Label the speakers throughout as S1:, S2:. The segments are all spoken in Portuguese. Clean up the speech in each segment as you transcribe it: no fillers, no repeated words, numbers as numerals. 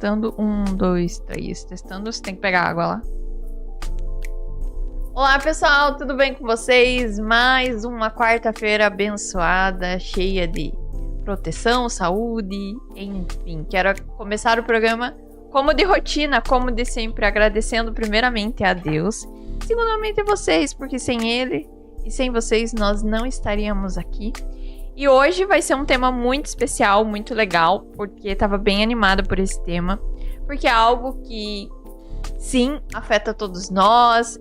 S1: testando. 1, 2, 3. Testando. Você tem que pegar água lá. Olá, pessoal. Tudo bem com vocês? Mais uma quarta-feira abençoada, cheia de proteção, saúde, enfim. Quero começar o programa como de rotina, como de sempre, agradecendo primeiramente a Deus. Segundamente a vocês, porque sem Ele e sem vocês nós não estaríamos aqui. E hoje vai ser um tema muito especial, muito legal, porque estava bem animada por esse tema, porque é algo que, sim, afeta todos nós,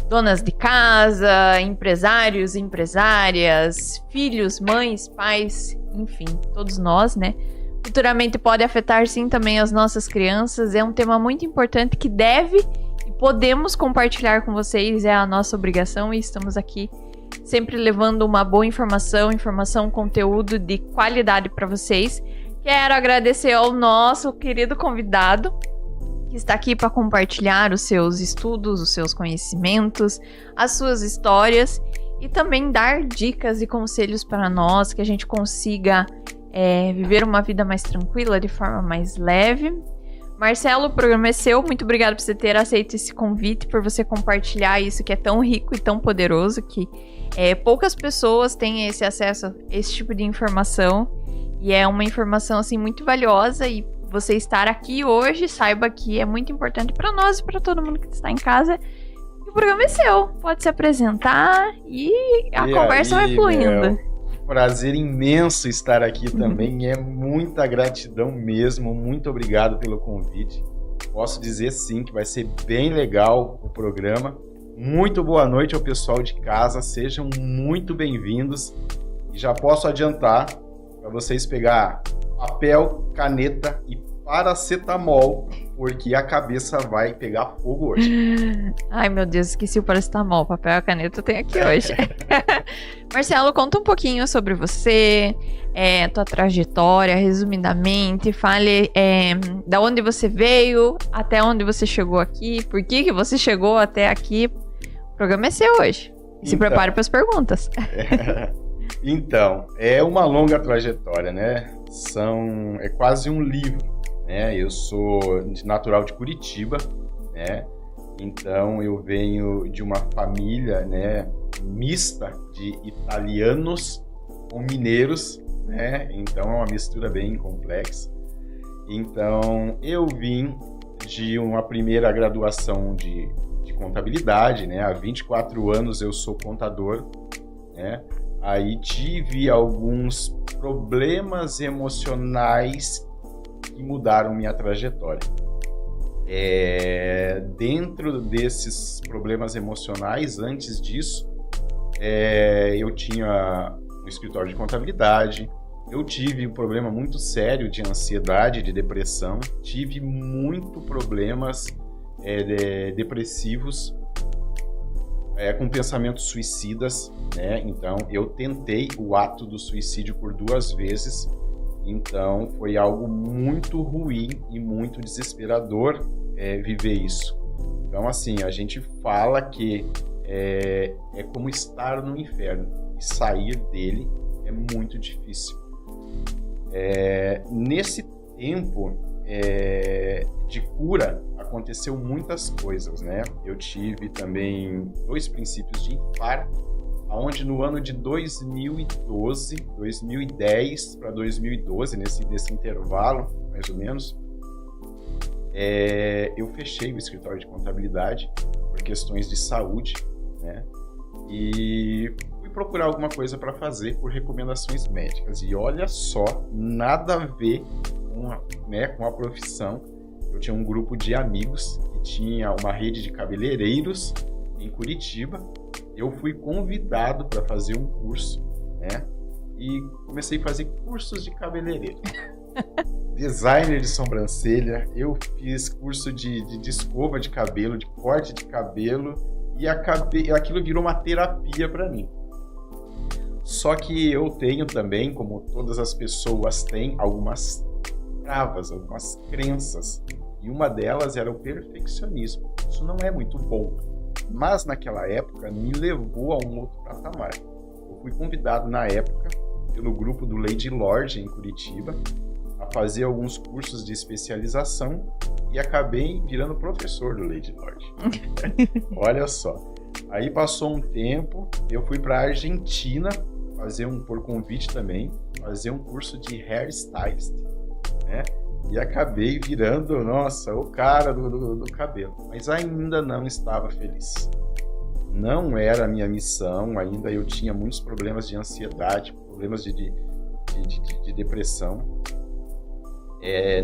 S1: donas de casa, empresários, empresárias, filhos, mães, pais, enfim, todos nós, né? Futuramente pode afetar, sim, também as nossas crianças. É um tema muito importante que deve e podemos compartilhar com vocês, é a nossa obrigação e estamos aqui sempre levando uma boa informação, conteúdo de qualidade para vocês. Quero agradecer ao nosso querido convidado que está aqui para compartilhar os seus estudos, os seus conhecimentos, as suas histórias e também dar dicas e conselhos para nós, que a gente consiga viver uma vida mais tranquila, de forma mais leve. Marcelo, o programa é seu. Muito obrigada por você ter aceito esse convite, por você compartilhar isso que é tão rico e tão poderoso, que poucas pessoas têm esse acesso a esse tipo de informação. E é uma informação assim muito valiosa, e você estar aqui hoje, saiba que é muito importante para nós e para todo mundo que está em casa. E o programa é seu. Pode se apresentar e a conversa vai fluindo.
S2: Prazer imenso estar aqui também, é muita gratidão mesmo, muito obrigado pelo convite. Posso dizer sim que vai ser bem legal o programa. Muito boa noite ao pessoal de casa, sejam muito bem-vindos. E já posso adiantar para vocês pegar papel, caneta e paracetamol, porque a cabeça vai pegar fogo hoje.
S1: Ai, meu Deus, esqueci o paracetamol. Papel e caneta eu tenho aqui hoje. Marcelo, conta um pouquinho sobre você, tua trajetória, resumidamente. Fale da onde você veio, até onde você chegou aqui, por que você chegou até aqui. O programa é seu hoje. E se prepare para as perguntas.
S2: Então, é uma longa trajetória, né? É quase um livro. Eu sou natural de Curitiba, né? Então eu venho de uma família, né, mista de italianos com mineiros, né? Então é uma mistura bem complexa. Então eu vim de uma primeira graduação de contabilidade, né? Há 24 anos eu sou contador, né? Aí tive alguns problemas emocionais que mudaram minha trajetória. Dentro desses problemas emocionais, antes disso, eu tinha um escritório de contabilidade, eu tive um problema muito sério de ansiedade, de depressão, tive muito problemas depressivos, com pensamentos suicidas, né? Então eu tentei o ato do suicídio por 2 vezes. Então, foi algo muito ruim e muito desesperador viver isso. Então, assim, a gente fala que é como estar no inferno. E sair dele é muito difícil. Nesse tempo de cura, aconteceu muitas coisas, né? Eu tive também 2 princípios de infarto, onde no ano de 2010 para 2012, nesse intervalo, mais ou menos, eu fechei o escritório de contabilidade por questões de saúde, né? E fui procurar alguma coisa para fazer por recomendações médicas. E olha só, nada a ver com a profissão. Eu tinha um grupo de amigos que tinha uma rede de cabeleireiros em Curitiba. Eu fui convidado para fazer um curso, né? E comecei a fazer cursos de cabeleireiro. Designer de sobrancelha, eu fiz curso de escova de cabelo, de corte de cabelo, e aquilo virou uma terapia para mim. Só que eu tenho também, como todas as pessoas têm, algumas travas, algumas crenças. E uma delas era o perfeccionismo. Isso não é muito bom. Mas naquela época me levou a um outro patamar. Eu fui convidado na época pelo grupo do Lady Lorde em Curitiba a a fazer alguns cursos de especialização e acabei virando professor do Lady Lord. Olha só. Aí passou um tempo, eu fui para a Argentina por convite também, fazer um curso de hairstylist, né? E acabei virando, nossa, o cara do cabelo. Mas ainda não estava feliz. Não era a minha missão, ainda eu tinha muitos problemas de ansiedade, problemas de depressão.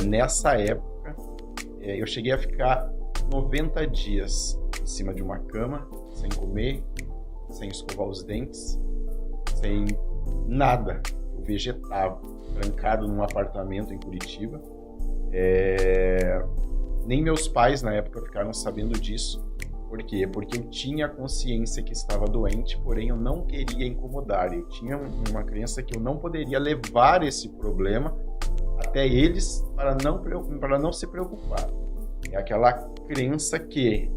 S2: Nessa época, eu cheguei a ficar 90 dias em cima de uma cama, sem comer, sem escovar os dentes, sem nada. Eu vegetava, trancado num apartamento em Curitiba. Nem meus pais na época ficaram sabendo disso. Por quê? Porque eu tinha consciência que estava doente, porém eu não queria incomodar. Eu tinha uma crença que eu não poderia levar esse problema até eles para não se preocupar. É aquela crença que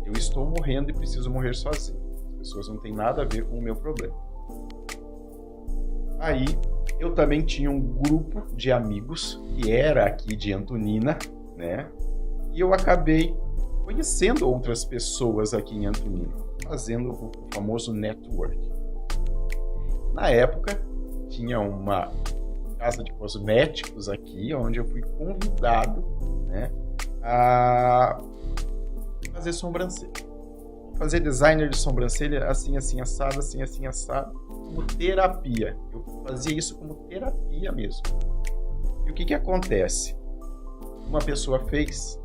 S2: eu estou morrendo e preciso morrer sozinho. As pessoas não têm nada a ver com o meu problema. Aí eu também tinha um grupo de amigos que era aqui de Antonina, né? E eu acabei conhecendo outras pessoas aqui em Antonina, fazendo o famoso network. Na época, tinha uma casa de cosméticos aqui, onde eu fui convidado, né, a fazer sobrancelha. Fazer designer de sobrancelha assim, assim, assado, assim, assim, assado, como terapia. Eu fazia isso como terapia mesmo. E o que acontece? Uma pessoa fez,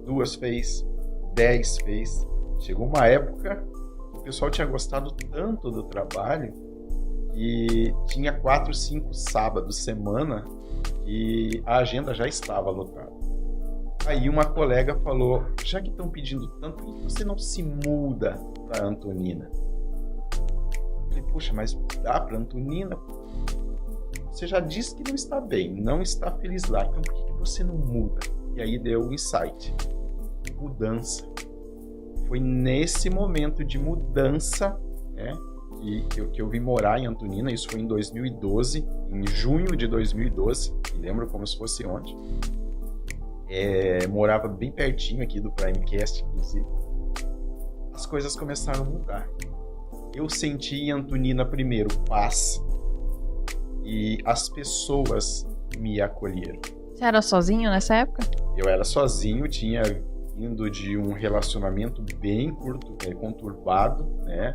S2: 2 fez, 10 fez. Chegou uma época, o pessoal tinha gostado tanto do trabalho que tinha 4, 5 sábados, semana, e a agenda já estava lotada. Aí uma colega falou, já que estão pedindo tanto, por que você não se muda para Antonina? Eu falei, poxa, mas dá para Antonina? Você já disse que não está bem, não está feliz lá, então por que você não muda? E aí deu o insight. Mudança. Foi nesse momento de mudança, né, que eu vim morar em Antonina. Isso foi em 2012, em junho de 2012, me lembro como se fosse ontem. Morava bem pertinho aqui do Primecast, inclusive. As coisas começaram a mudar. Eu senti em Antonina primeiro paz e as pessoas me acolheram.
S1: Você era sozinho nessa época?
S2: Eu era sozinho, tinha vindo de um relacionamento bem conturbado, né?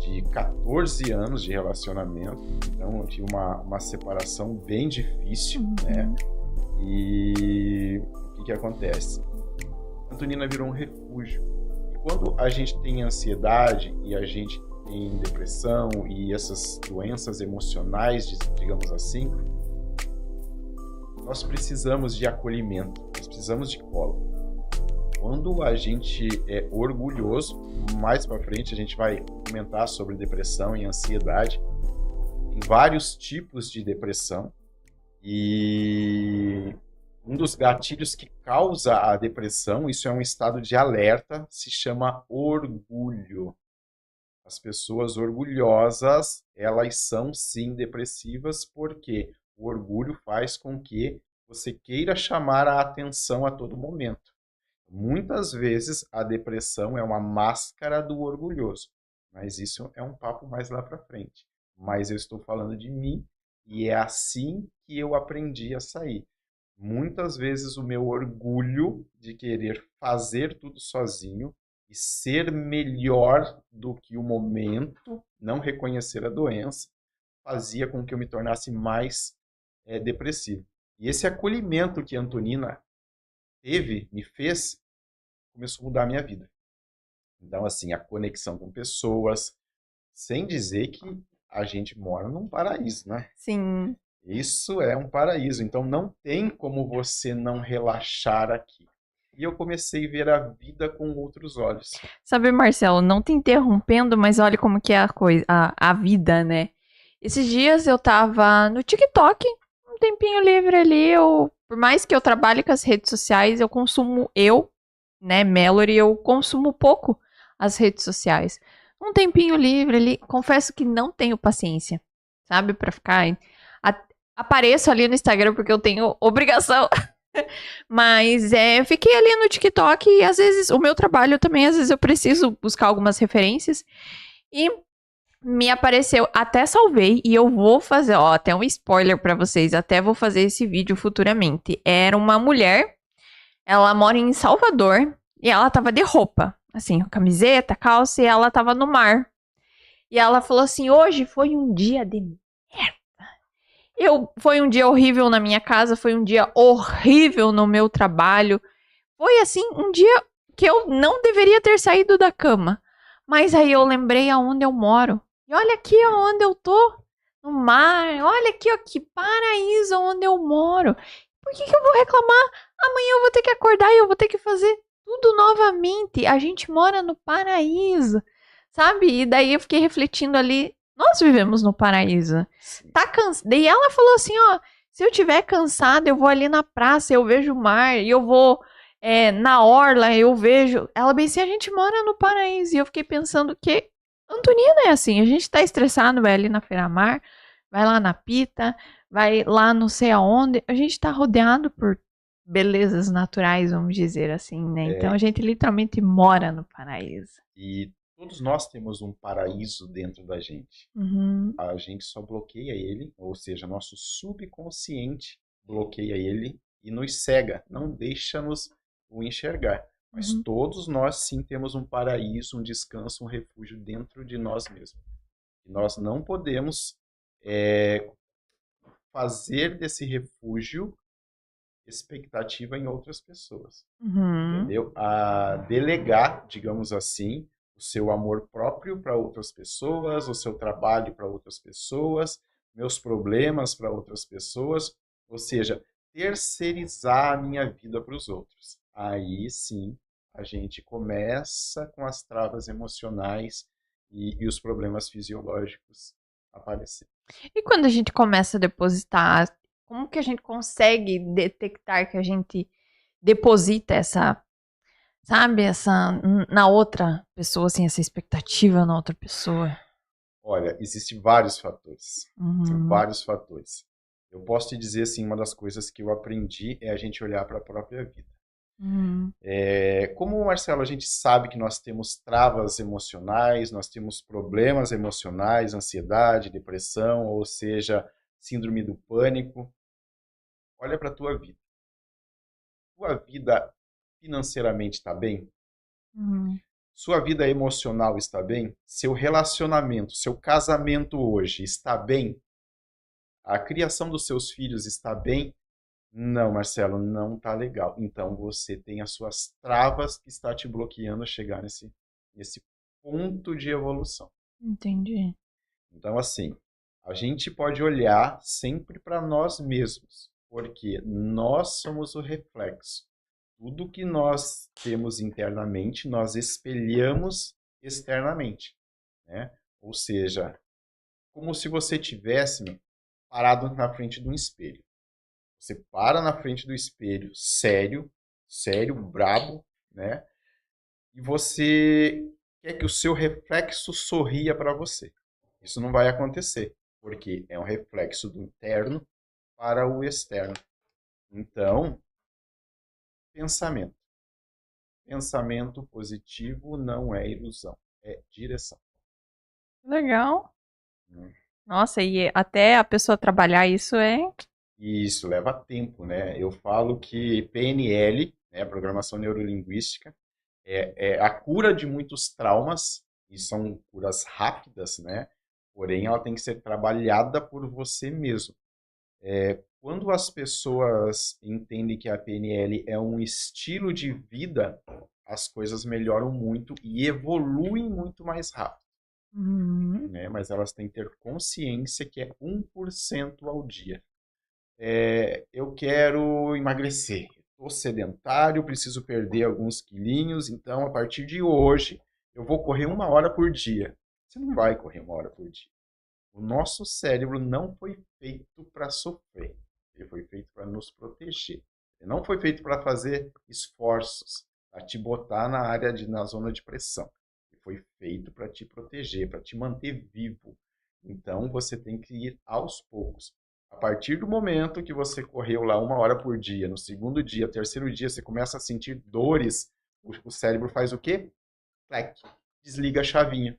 S2: De 14 anos de relacionamento. Então eu tive uma separação bem difícil, né? E o que acontece? Antonina virou um refúgio. E quando a gente tem ansiedade e a gente tem depressão e essas doenças emocionais, digamos assim, nós precisamos de acolhimento, nós precisamos de colo. Quando a gente é orgulhoso, mais para frente a gente vai comentar sobre depressão e ansiedade. Tem vários tipos de depressão e um dos gatilhos que causa a depressão, isso é um estado de alerta, se chama orgulho. As pessoas orgulhosas, elas são sim depressivas porque o orgulho faz com que você queira chamar a atenção a todo momento. Muitas vezes a depressão é uma máscara do orgulhoso, mas isso é um papo mais lá para frente. Mas eu estou falando de mim e é assim que eu aprendi a sair. Muitas vezes o meu orgulho de querer fazer tudo sozinho e ser melhor do que o momento, não reconhecer a doença, fazia com que eu me tornasse mais depressivo. E esse acolhimento que a Antonina começou a mudar a minha vida. Então, assim, a conexão com pessoas, sem dizer que a gente mora num paraíso, né?
S1: Sim.
S2: Isso é um paraíso, então não tem como você não relaxar aqui. E eu comecei a ver a vida com outros olhos.
S1: Sabe, Marcelo, não te interrompendo, mas olha como que é a coisa, a vida, né? Esses dias eu tava no TikTok, um tempinho livre ali, por mais que eu trabalhe com as redes sociais, Mallory, eu consumo pouco as redes sociais. Um tempinho livre ali, confesso que não tenho paciência, sabe, pra ficar... apareço ali no Instagram porque eu tenho obrigação. Mas fiquei ali no TikTok e às vezes o meu trabalho também, às vezes eu preciso buscar algumas referências. E me apareceu, até salvei e eu vou fazer, ó, até um spoiler pra vocês, até vou fazer esse vídeo futuramente. Era uma mulher, ela mora em Salvador e ela tava de roupa, assim, camiseta, calça e ela tava no mar. E ela falou assim: "Hoje foi um dia de merda. Foi um dia horrível na minha casa, foi um dia horrível no meu trabalho. Foi assim, um dia que eu não deveria ter saído da cama. Mas aí eu lembrei aonde eu moro. E olha aqui onde eu tô. No mar. Olha aqui, ó, que paraíso onde eu moro. Por que eu vou reclamar? Amanhã eu vou ter que acordar e eu vou ter que fazer tudo novamente. A gente mora no paraíso. Sabe? E daí eu fiquei refletindo ali. Nós vivemos no paraíso. Tá cansado. Daí ela falou assim, ó. Se eu tiver cansada, eu vou ali na praça, eu vejo o mar e eu vou na orla, eu vejo. Ela bem assim, a gente mora no paraíso. E eu fiquei pensando que Antonina é assim, a gente tá estressado, vai ali na Feira-Mar, vai lá na Pita, vai lá não sei aonde. A gente tá rodeado por belezas naturais, vamos dizer assim, né? Então a gente literalmente mora no paraíso.
S2: E todos nós temos um paraíso dentro da gente.
S1: Uhum.
S2: A gente só bloqueia ele, ou seja, nosso subconsciente bloqueia ele e nos cega, não deixa-nos o enxergar. Mas todos nós sim temos um paraíso, um descanso, um refúgio dentro de nós mesmos. E nós não podemos fazer desse refúgio expectativa em outras pessoas. Entendeu? A delegar, digamos assim, o seu amor próprio para outras pessoas, o seu trabalho para outras pessoas, meus problemas para outras pessoas, ou seja, terceirizar a minha vida para os outros. Aí sim, a gente começa com as travas emocionais e os problemas fisiológicos aparecer.
S1: E quando a gente começa a depositar, como que a gente consegue detectar que a gente deposita essa, sabe, na outra pessoa, assim, essa expectativa na outra pessoa?
S2: Olha, existem vários fatores.
S1: Uhum.
S2: Vários fatores. Eu posso te dizer, assim, uma das coisas que eu aprendi é a gente olhar para a própria vida. Como, Marcelo, a gente sabe que nós temos travas emocionais, nós temos problemas emocionais, ansiedade, depressão, ou seja, síndrome do pânico. Olha para a tua vida. Tua vida financeiramente está bem? Sua vida emocional está bem? Seu relacionamento, seu casamento hoje está bem? A criação dos seus filhos está bem? Não, Marcelo, não está legal. Então você tem as suas travas que está te bloqueando a chegar nesse ponto de evolução.
S1: Entendi.
S2: Então, assim, a gente pode olhar sempre para nós mesmos, porque nós somos o reflexo. Tudo que nós temos internamente, nós espelhamos externamente, né? Ou seja, como se você tivesse parado na frente de um espelho. Você para na frente do espelho, sério, brabo, né? E você quer que o seu reflexo sorria para você. Isso não vai acontecer, porque é um reflexo do interno para o externo. Então, pensamento. Pensamento positivo não é ilusão, é direção.
S1: Legal. Nossa, e até a pessoa trabalhar isso
S2: E isso leva tempo, né? Eu falo que PNL, né, Programação Neurolinguística, é a cura de muitos traumas, e são curas rápidas, né? Porém, ela tem que ser trabalhada por você mesmo. Quando as pessoas entendem que a PNL é um estilo de vida, as coisas melhoram muito e evoluem muito mais rápido. Né? Mas elas têm que ter consciência que é 1% ao dia. Eu quero emagrecer, estou sedentário, preciso perder alguns quilinhos, então a partir de hoje eu vou correr 1 hora por dia. Você não vai correr 1 hora por dia. O nosso cérebro não foi feito para sofrer, ele foi feito para nos proteger. Ele não foi feito para fazer esforços, para te botar na zona de pressão. Ele foi feito para te proteger, para te manter vivo. Então você tem que ir aos poucos. A partir do momento que você correu lá 1 hora por dia, no segundo dia, terceiro dia, você começa a sentir dores, o cérebro faz o quê? Clac, desliga a chavinha.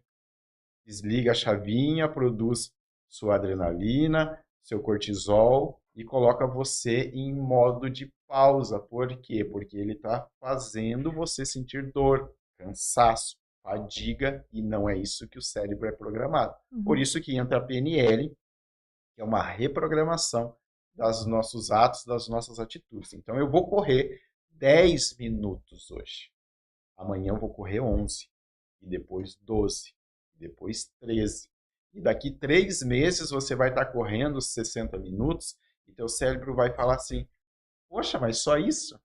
S2: Desliga a chavinha, produz sua adrenalina, seu cortisol e coloca você em modo de pausa. Por quê? Porque ele está fazendo você sentir dor, cansaço, fadiga, e não é isso que o cérebro é programado. Por isso que entra a PNL, que é uma reprogramação dos nossos atos, das nossas atitudes. Então eu vou correr 10 minutos hoje. Amanhã eu vou correr 11, e depois 12, e depois 13. E daqui 3 meses você vai estar correndo 60 minutos e teu cérebro vai falar assim, poxa, mas só isso?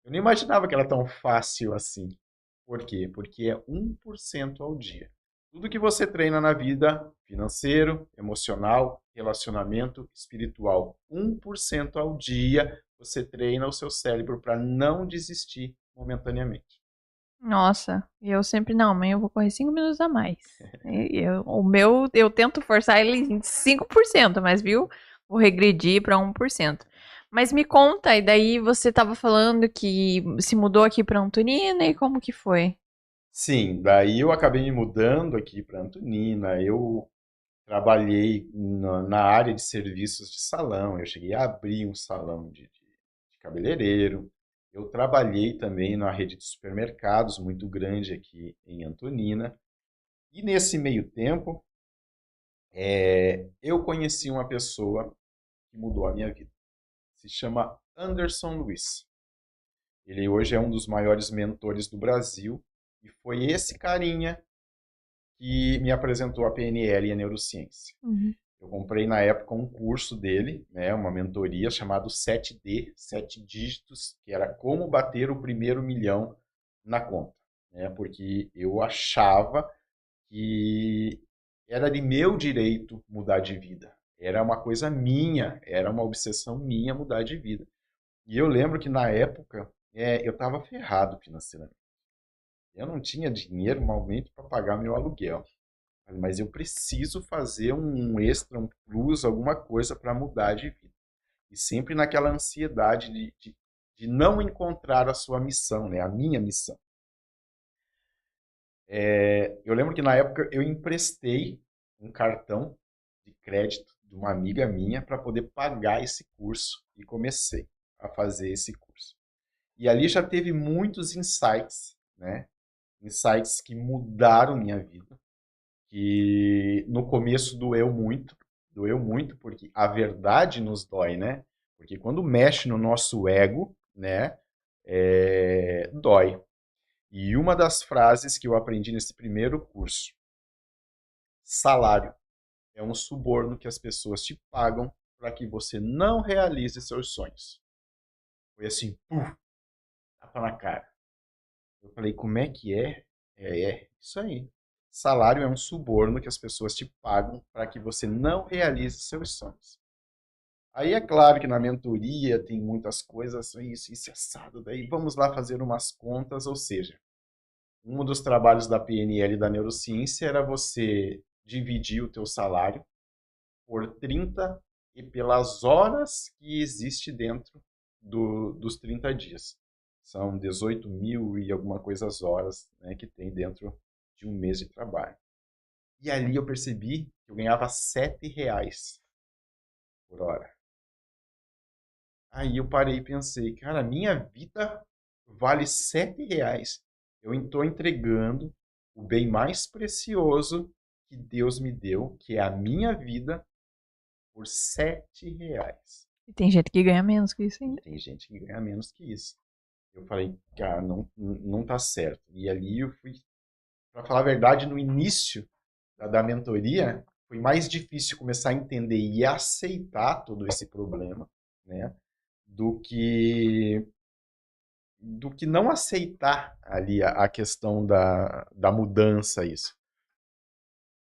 S2: Eu não imaginava que era tão fácil assim. Por quê? Porque é 1% ao dia. Tudo que você treina na vida, financeiro, emocional, relacionamento, espiritual, 1% ao dia você treina o seu cérebro para não desistir momentaneamente.
S1: Nossa, eu sempre, não, amanhã eu vou correr 5 minutos a mais. O meu, eu tento forçar ele em 5%, mas viu? Vou regredir para 1%. Mas me conta, e daí você estava falando que se mudou aqui para Antonina, e como que foi?
S2: Sim, daí eu acabei me mudando aqui para Antonina, eu trabalhei na área de serviços de salão, eu cheguei a abrir um salão de cabeleireiro, eu trabalhei também na rede de supermercados muito grande aqui em Antonina, e nesse meio tempo eu conheci uma pessoa que mudou a minha vida. Se chama Anderson Luiz. Ele hoje é um dos maiores mentores do Brasil, e foi esse carinha que me apresentou a PNL e a neurociência. Eu comprei na época um curso dele, né, uma mentoria chamado 7D, 7 dígitos, que era como bater o primeiro milhão na conta, né, porque eu achava que era de meu direito mudar de vida. Era uma coisa minha, era uma obsessão minha mudar de vida. E eu lembro que na época eu estava ferrado financeiramente. Eu não tinha dinheiro normalmente para pagar meu aluguel. Mas eu preciso fazer um extra, um plus, alguma coisa para mudar de vida. E sempre naquela ansiedade de não encontrar a sua missão, né? A minha missão. Eu lembro que na época eu emprestei um cartão de crédito de uma amiga minha para poder pagar esse curso e comecei a fazer esse curso. E ali já teve muitos insights, né? Insights que mudaram minha vida. Que no começo doeu muito, porque a verdade nos dói, né? Porque quando mexe no nosso ego, né, dói. E uma das frases que eu aprendi nesse primeiro curso, salário é um suborno que as pessoas te pagam para que você não realize seus sonhos. Foi assim, puf, tapa na cara. Eu falei, como é que é? É isso aí. Salário é um suborno que as pessoas te pagam para que você não realize seus sonhos. Aí é claro que na mentoria tem muitas coisas, isso assado, daí vamos lá fazer umas contas, ou seja, um dos trabalhos da PNL e da neurociência era você dividir o teu salário por 30 e pelas horas que existe dentro dos 30 dias. São 18 mil e alguma coisa as horas, né, que tem dentro de um mês de trabalho. E ali eu percebi que eu ganhava R$7 por hora. Aí eu parei e pensei, cara, minha vida vale R$7. Eu estou entregando o bem mais precioso que Deus me deu, que é a minha vida, por R$7.
S1: E tem gente que ganha menos que isso ainda.
S2: Tem gente que ganha menos que isso. Eu falei, cara, não tá certo. E ali eu fui, para falar a verdade, no início da mentoria, foi mais difícil começar a entender e aceitar todo esse problema, né, do que não aceitar ali a questão da mudança, isso.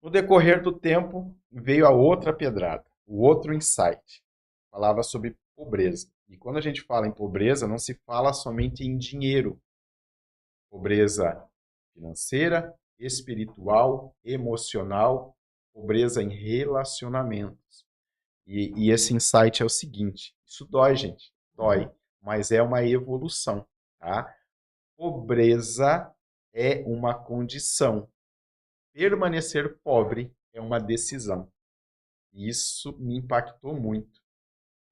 S2: No decorrer do tempo, veio a outra pedrada, o outro insight. Falava sobre pobreza. E quando a gente fala em pobreza, não se fala somente em dinheiro. Pobreza financeira, espiritual, emocional, pobreza em relacionamentos. E esse insight é o seguinte: isso dói, gente, dói, mas é uma evolução, tá? Pobreza é uma condição. Permanecer pobre é uma decisão. Isso me impactou muito,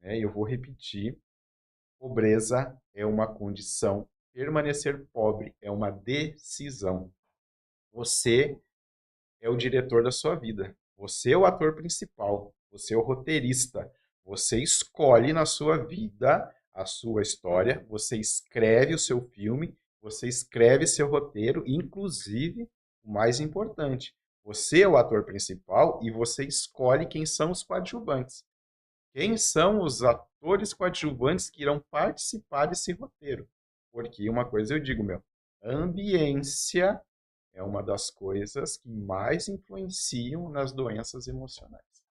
S2: né? Eu vou repetir: pobreza é uma condição. Permanecer pobre é uma decisão. Você é o diretor da sua vida. Você é o ator principal. Você é o roteirista. Você escolhe na sua vida a sua história. Você escreve o seu filme. Você escreve seu roteiro. Inclusive, o mais importante, você é o ator principal e você escolhe quem são os coadjuvantes. Quem são os atores coadjuvantes que irão participar desse roteiro? Porque uma coisa eu digo, ambiência é uma das coisas que mais influenciam nas doenças emocionais.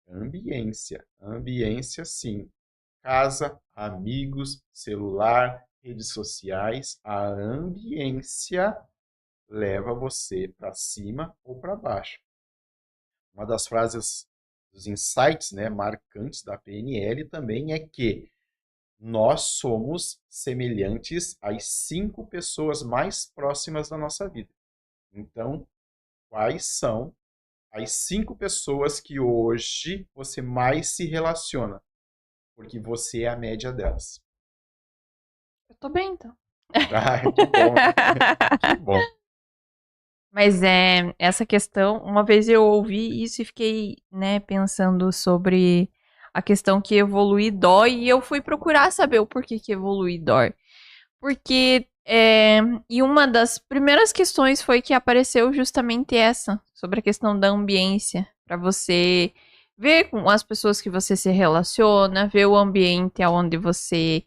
S2: Ambiência. Ambiência, sim. Casa, amigos, celular, redes sociais. A ambiência leva você para cima ou para baixo. Uma das frases dos insights, né, marcantes da PNL também é que nós somos semelhantes às 5 pessoas mais próximas da nossa vida. Então, quais são as 5 pessoas que hoje você mais se relaciona? Porque você é a média delas.
S1: Eu tô bem, então.
S2: Que bom. Que bom.
S1: Mas essa questão, uma vez eu ouvi isso e fiquei, né, pensando sobre a questão que evoluir dói, e eu fui procurar saber o porquê que evoluir dói. Porque, e uma das primeiras questões foi que apareceu justamente essa, sobre a questão da ambiência, para você ver com as pessoas que você se relaciona, ver o ambiente aonde você,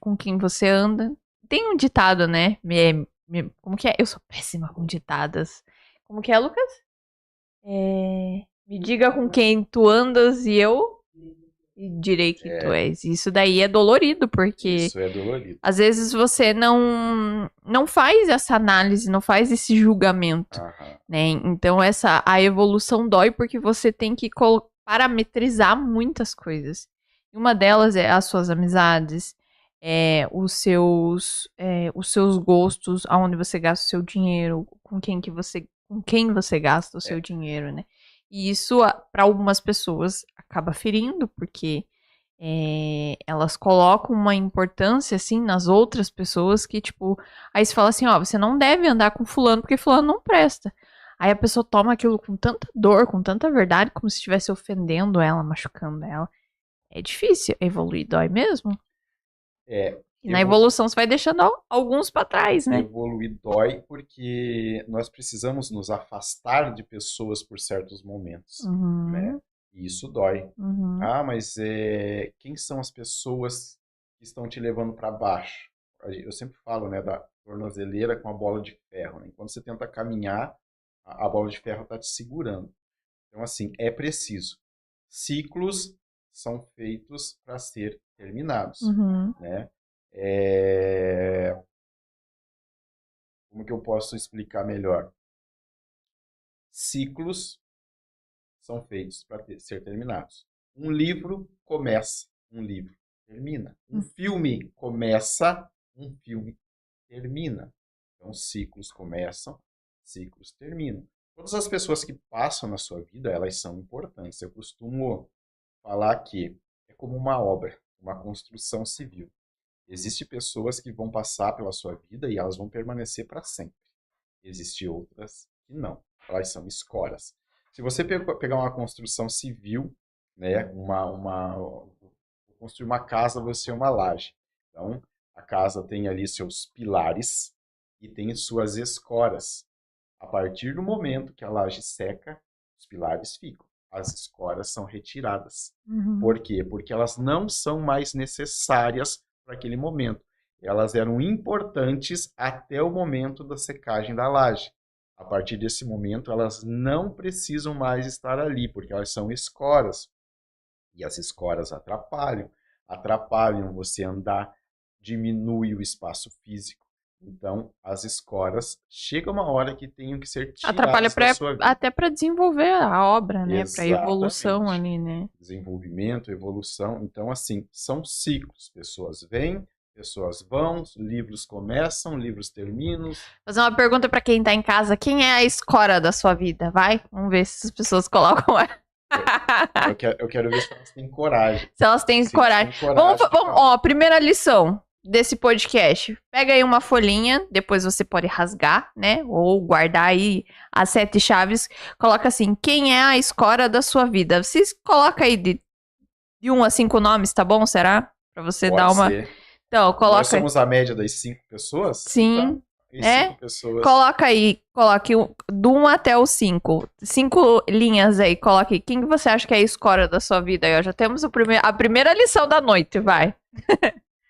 S1: com quem você anda. Tem um ditado, né? Como que é? Eu sou péssima com ditadas. Como que é, Lucas? Me diga com quem tu andas e eu direi que tu és. Isso daí é dolorido, porque
S2: Isso é dolorido.
S1: às vezes você não faz essa análise, não faz esse julgamento, né? Então a evolução dói porque você tem que parametrizar muitas coisas. Uma delas é as suas amizades, os seus gostos, aonde você gasta o seu dinheiro, com quem você gasta o seu dinheiro, né? E isso, para algumas pessoas, acaba ferindo, porque elas colocam uma importância, assim, nas outras pessoas que, tipo... Aí você fala assim, ó, você não deve andar com fulano, porque fulano não presta. Aí a pessoa toma aquilo com tanta dor, com tanta verdade, como se estivesse ofendendo ela, machucando ela. É difícil. Evoluir dói mesmo. E na evolução você vai deixando alguns para trás, né?
S2: Evoluir dói porque nós precisamos nos afastar de pessoas por certos momentos, né? E isso dói. Ah, mas quem são as pessoas que estão te levando para baixo? Eu sempre falo, né, da tornozeleira com a bola de ferro, né? Quando você tenta caminhar, a bola de ferro está te segurando. Então, assim, é preciso. Ciclos são feitos para ser terminados, né? Como que eu posso explicar melhor? Ciclos são feitos para ser terminados. Um livro começa, um livro termina. Um filme começa, um filme termina. Então, ciclos começam, ciclos terminam. Todas as pessoas que passam na sua vida, elas são importantes. Eu costumo falar que é como uma obra, uma construção civil. Existem pessoas que vão passar pela sua vida e elas vão permanecer para sempre. Existem outras que não. Elas são escoras. Se você pegar uma construção civil, né, construir uma casa, você é uma laje. Então, a casa tem ali seus pilares e tem suas escoras. A partir do momento que a laje seca, os pilares ficam. As escoras são retiradas. Por quê? Porque elas não são mais necessárias para aquele momento. Elas eram importantes até o momento da secagem da laje. A partir desse momento, elas não precisam mais estar ali, porque elas são escoras. E as escoras atrapalham você andar, diminui o espaço físico. Então, as escoras, chega uma hora que tenham que ser
S1: Atrapalha
S2: tiradas da sua vida.
S1: até pra desenvolver a obra, né? Pra evolução
S2: Exatamente.
S1: ali, né?
S2: Desenvolvimento, evolução. Então, assim, são ciclos. Pessoas vêm, pessoas vão, livros começam, livros terminam.
S1: Fazer uma pergunta pra quem tá em casa. Quem é a escora da sua vida? Vai? Vamos ver se as pessoas colocam.
S2: Eu quero ver se elas têm coragem.
S1: Se elas têm coragem. Vamos, ó, primeira lição desse podcast. Pega aí uma folhinha, depois você pode rasgar, né? Ou guardar aí as 7 chaves. Coloca assim, quem é a escora da sua vida? Vocês colocam aí de 1 a 5 nomes, tá bom? Será? Pra você
S2: Pode
S1: dar uma...
S2: ser.
S1: Então, coloca...
S2: Nós somos a média das 5 pessoas?
S1: Sim.
S2: Tá. 5 pessoas.
S1: Coloca aí, coloque do 1 até o 5. 5 linhas aí, coloque. Quem que você acha que é a escora da sua vida? Aí, ó, já temos a primeira lição da noite, vai.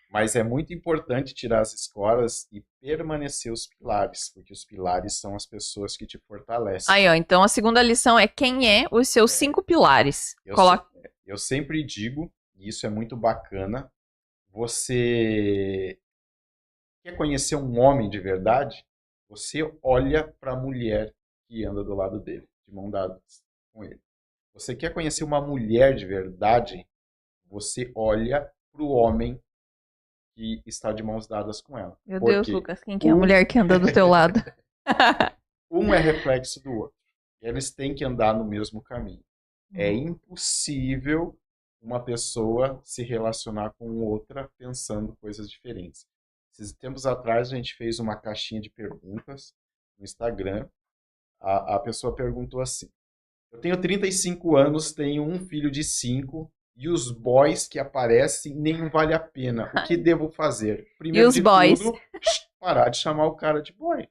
S2: Mas é muito importante tirar as escoras e permanecer os pilares, porque os pilares são as pessoas que te fortalecem.
S1: Aí, ó, então a segunda lição é quem é os seus 5 pilares.
S2: Eu sempre digo, e isso é muito bacana, você quer conhecer um homem de verdade? Você olha para a mulher que anda do lado dele, de mão dada com ele. Você quer conhecer uma mulher de verdade? Você olha para o homem que está de mãos dadas com ela.
S1: Meu Deus, Lucas, quem que é a mulher que anda do teu lado?
S2: Um é reflexo do outro. Eles têm que andar no mesmo caminho. É impossível uma pessoa se relacionar com outra pensando coisas diferentes. Esses tempos atrás a gente fez uma caixinha de perguntas no Instagram. A pessoa perguntou assim: eu tenho 35 anos, tenho um filho de 5 e os boys que aparecem nenhum vale a pena. O que devo fazer? Primeiro de tudo, parar de chamar o cara de boy.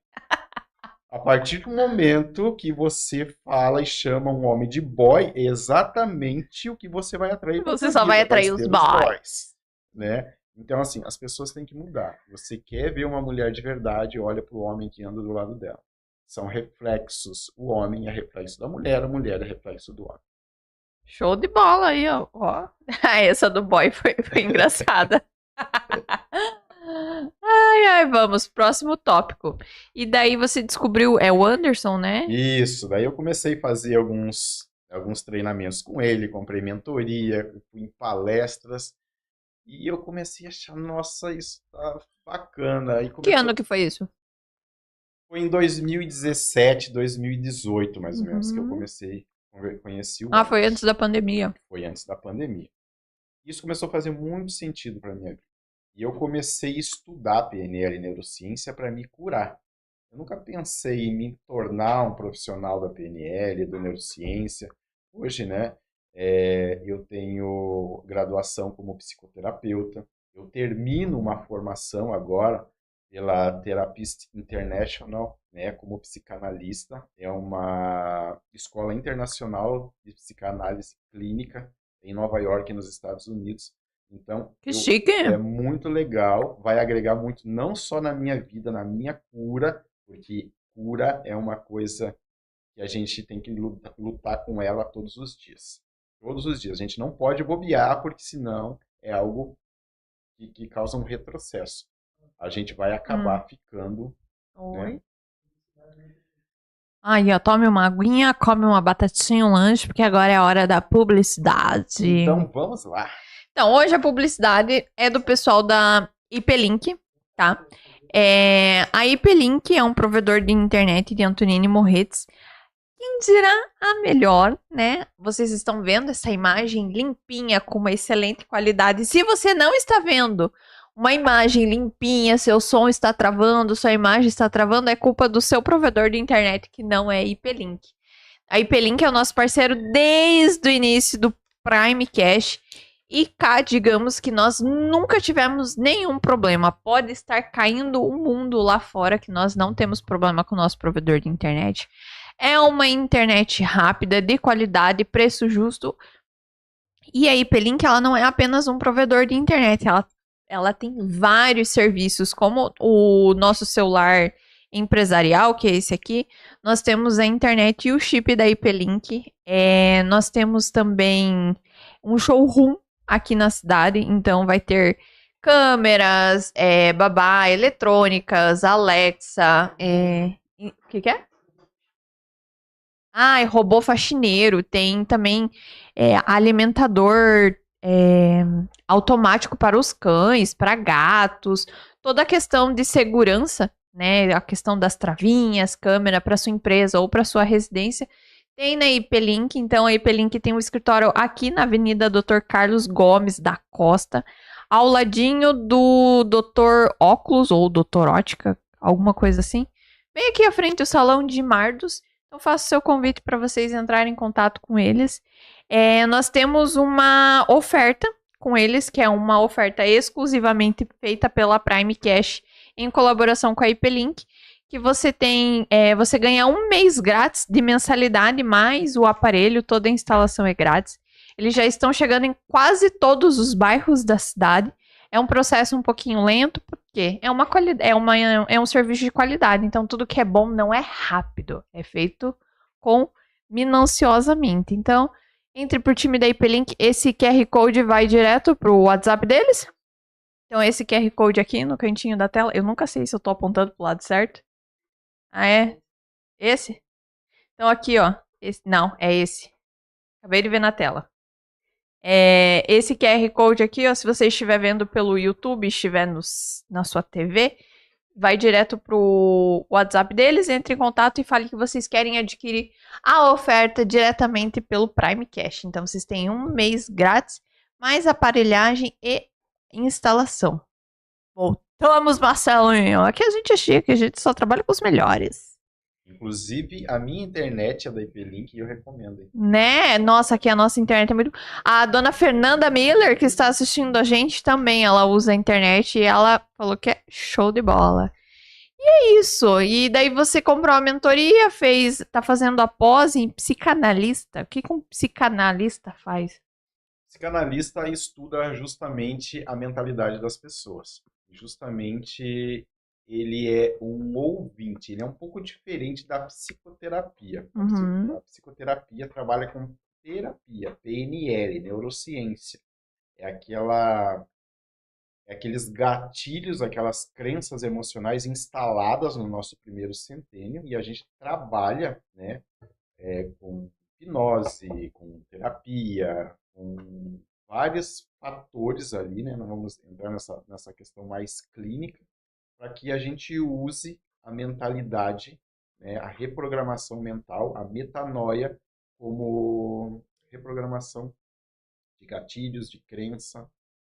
S2: A partir do momento que você fala e chama um homem de boy, é exatamente o que você vai atrair.
S1: Você só vai atrair os boys.
S2: Né? Então, assim, as pessoas têm que mudar. Você quer ver uma mulher de verdade, olha para o homem que anda do lado dela. São reflexos. O homem é reflexo da mulher, a mulher é reflexo do homem.
S1: Show de bola aí, ó. Essa do boy foi engraçada. Ai, vamos, próximo tópico. E daí você descobriu, é o Anderson, né?
S2: Isso, daí eu comecei a fazer alguns treinamentos com ele, comprei mentoria, fui em palestras, e eu comecei a achar, nossa, isso tá bacana.
S1: Que ano que foi isso?
S2: Foi em 2017, 2018, mais ou menos, que eu conheci o
S1: Anderson. Foi antes da pandemia.
S2: Foi antes da pandemia. Isso começou a fazer muito sentido para minha vida. E eu comecei a estudar PNL e neurociência para me curar. Eu nunca pensei em me tornar um profissional da PNL, da neurociência. Hoje, né, eu tenho graduação como psicoterapeuta. Eu termino uma formação agora pela Therapist International, né, como psicanalista. É uma escola internacional de psicanálise clínica em Nova York, nos Estados Unidos. Então,
S1: que chique.
S2: É muito legal, vai agregar muito não só na minha vida, na minha cura, porque cura é uma coisa que a gente tem que lutar com ela todos os dias. Todos os dias. A gente não pode bobear, porque senão é algo que causa um retrocesso. A gente vai acabar ficando...
S1: Oi. Né? Aí, ó, tome uma aguinha, come uma batatinha, um lanche, porque agora é a hora da publicidade.
S2: Então, vamos lá.
S1: Então, hoje a publicidade é do pessoal da IPLink, tá? A IPLink é um provedor de internet de Antonini Morretes. Quem dirá a melhor, né? Vocês estão vendo essa imagem limpinha, com uma excelente qualidade. Se você não está vendo uma imagem limpinha, seu som está travando, sua imagem está travando, é culpa do seu provedor de internet, que não é IPLink. A IPLink é o nosso parceiro desde o início do Prime Cash. E cá, digamos que nós nunca tivemos nenhum problema. Pode estar caindo o mundo lá fora, que nós não temos problema com o nosso provedor de internet. É uma internet rápida, de qualidade, preço justo. E a IPLink, ela não é apenas um provedor de internet. Ela tem vários serviços, como o nosso celular empresarial, que é esse aqui. Nós temos a internet e o chip da IPLink. Nós temos também um showroom aqui na cidade, então vai ter câmeras, babá, eletrônicas, Alexa, o que é? Ah, robô faxineiro, tem também alimentador automático para os cães, para gatos, toda a questão de segurança, né? A questão das travinhas, câmera para sua empresa ou para sua residência. Tem na IP-Link, então a IP-Link tem um escritório aqui na Avenida Dr. Carlos Gomes da Costa, ao ladinho do Dr. Óculos ou Dr. Ótica, alguma coisa assim. Bem aqui à frente o Salão de Mardos. Então faço seu convite para vocês entrarem em contato com eles. Nós temos uma oferta com eles, que é uma oferta exclusivamente feita pela Prime Cash, em colaboração com a IP-Link, que você você ganha 1 mês grátis de mensalidade, mais o aparelho, toda a instalação é grátis. Eles já estão chegando em quase todos os bairros da cidade. É um processo um pouquinho lento, porque é um serviço de qualidade. Então, tudo que é bom não é rápido. É feito com minuciosamente. Então, entre pro time da IP-Link, esse QR Code vai direto pro WhatsApp deles. Então, esse QR Code aqui no cantinho da tela, eu nunca sei se eu tô apontando pro lado certo. Ah, é? Esse? Então, aqui, ó. Não, é esse. Acabei de ver na tela. Esse QR Code aqui, ó, se você estiver vendo pelo YouTube, estiver na sua TV, vai direto pro WhatsApp deles, entre em contato e fale que vocês querem adquirir a oferta diretamente pelo Prime Cash. Então, vocês têm 1 mês grátis, mais aparelhagem e instalação. Voltamos, Marcelinho. Aqui a gente é chique, a gente só trabalha com os melhores.
S2: Inclusive, a minha internet é da IP-Link e eu recomendo. Hein?
S1: Né? Nossa, aqui a nossa internet é muito... A dona Fernanda Miller, que está assistindo a gente, também ela usa a internet e ela falou que é show de bola. E é isso. E daí você comprou uma mentoria, tá fazendo a pós em psicanalista. O que um psicanalista faz?
S2: Psicanalista estuda justamente a mentalidade das pessoas. Justamente ele é um ouvinte, ele é um pouco diferente da psicoterapia.
S1: Uhum.
S2: A psicoterapia trabalha com terapia, PNL, neurociência. É aqueles gatilhos, aquelas crenças emocionais instaladas no nosso primeiro centênio e a gente trabalha, né, com hipnose, com terapia, com vários fatores ali, né? Não vamos entrar nessa questão mais clínica, para que a gente use a mentalidade, né, a reprogramação mental, a metanoia, como reprogramação de gatilhos, de crença,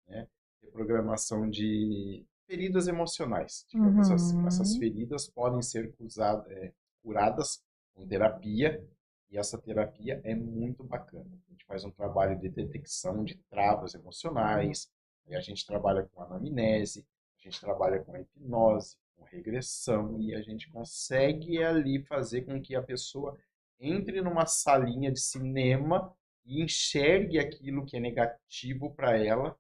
S2: né, reprogramação de feridas emocionais, digamos assim. Essas feridas podem ser curadas com terapia, e essa terapia é muito bacana. A gente faz um trabalho de detecção de travas emocionais, a gente trabalha com anamnese, a gente trabalha com hipnose, com regressão, e a gente consegue ali fazer com que a pessoa entre numa salinha de cinema e enxergue aquilo que é negativo para ela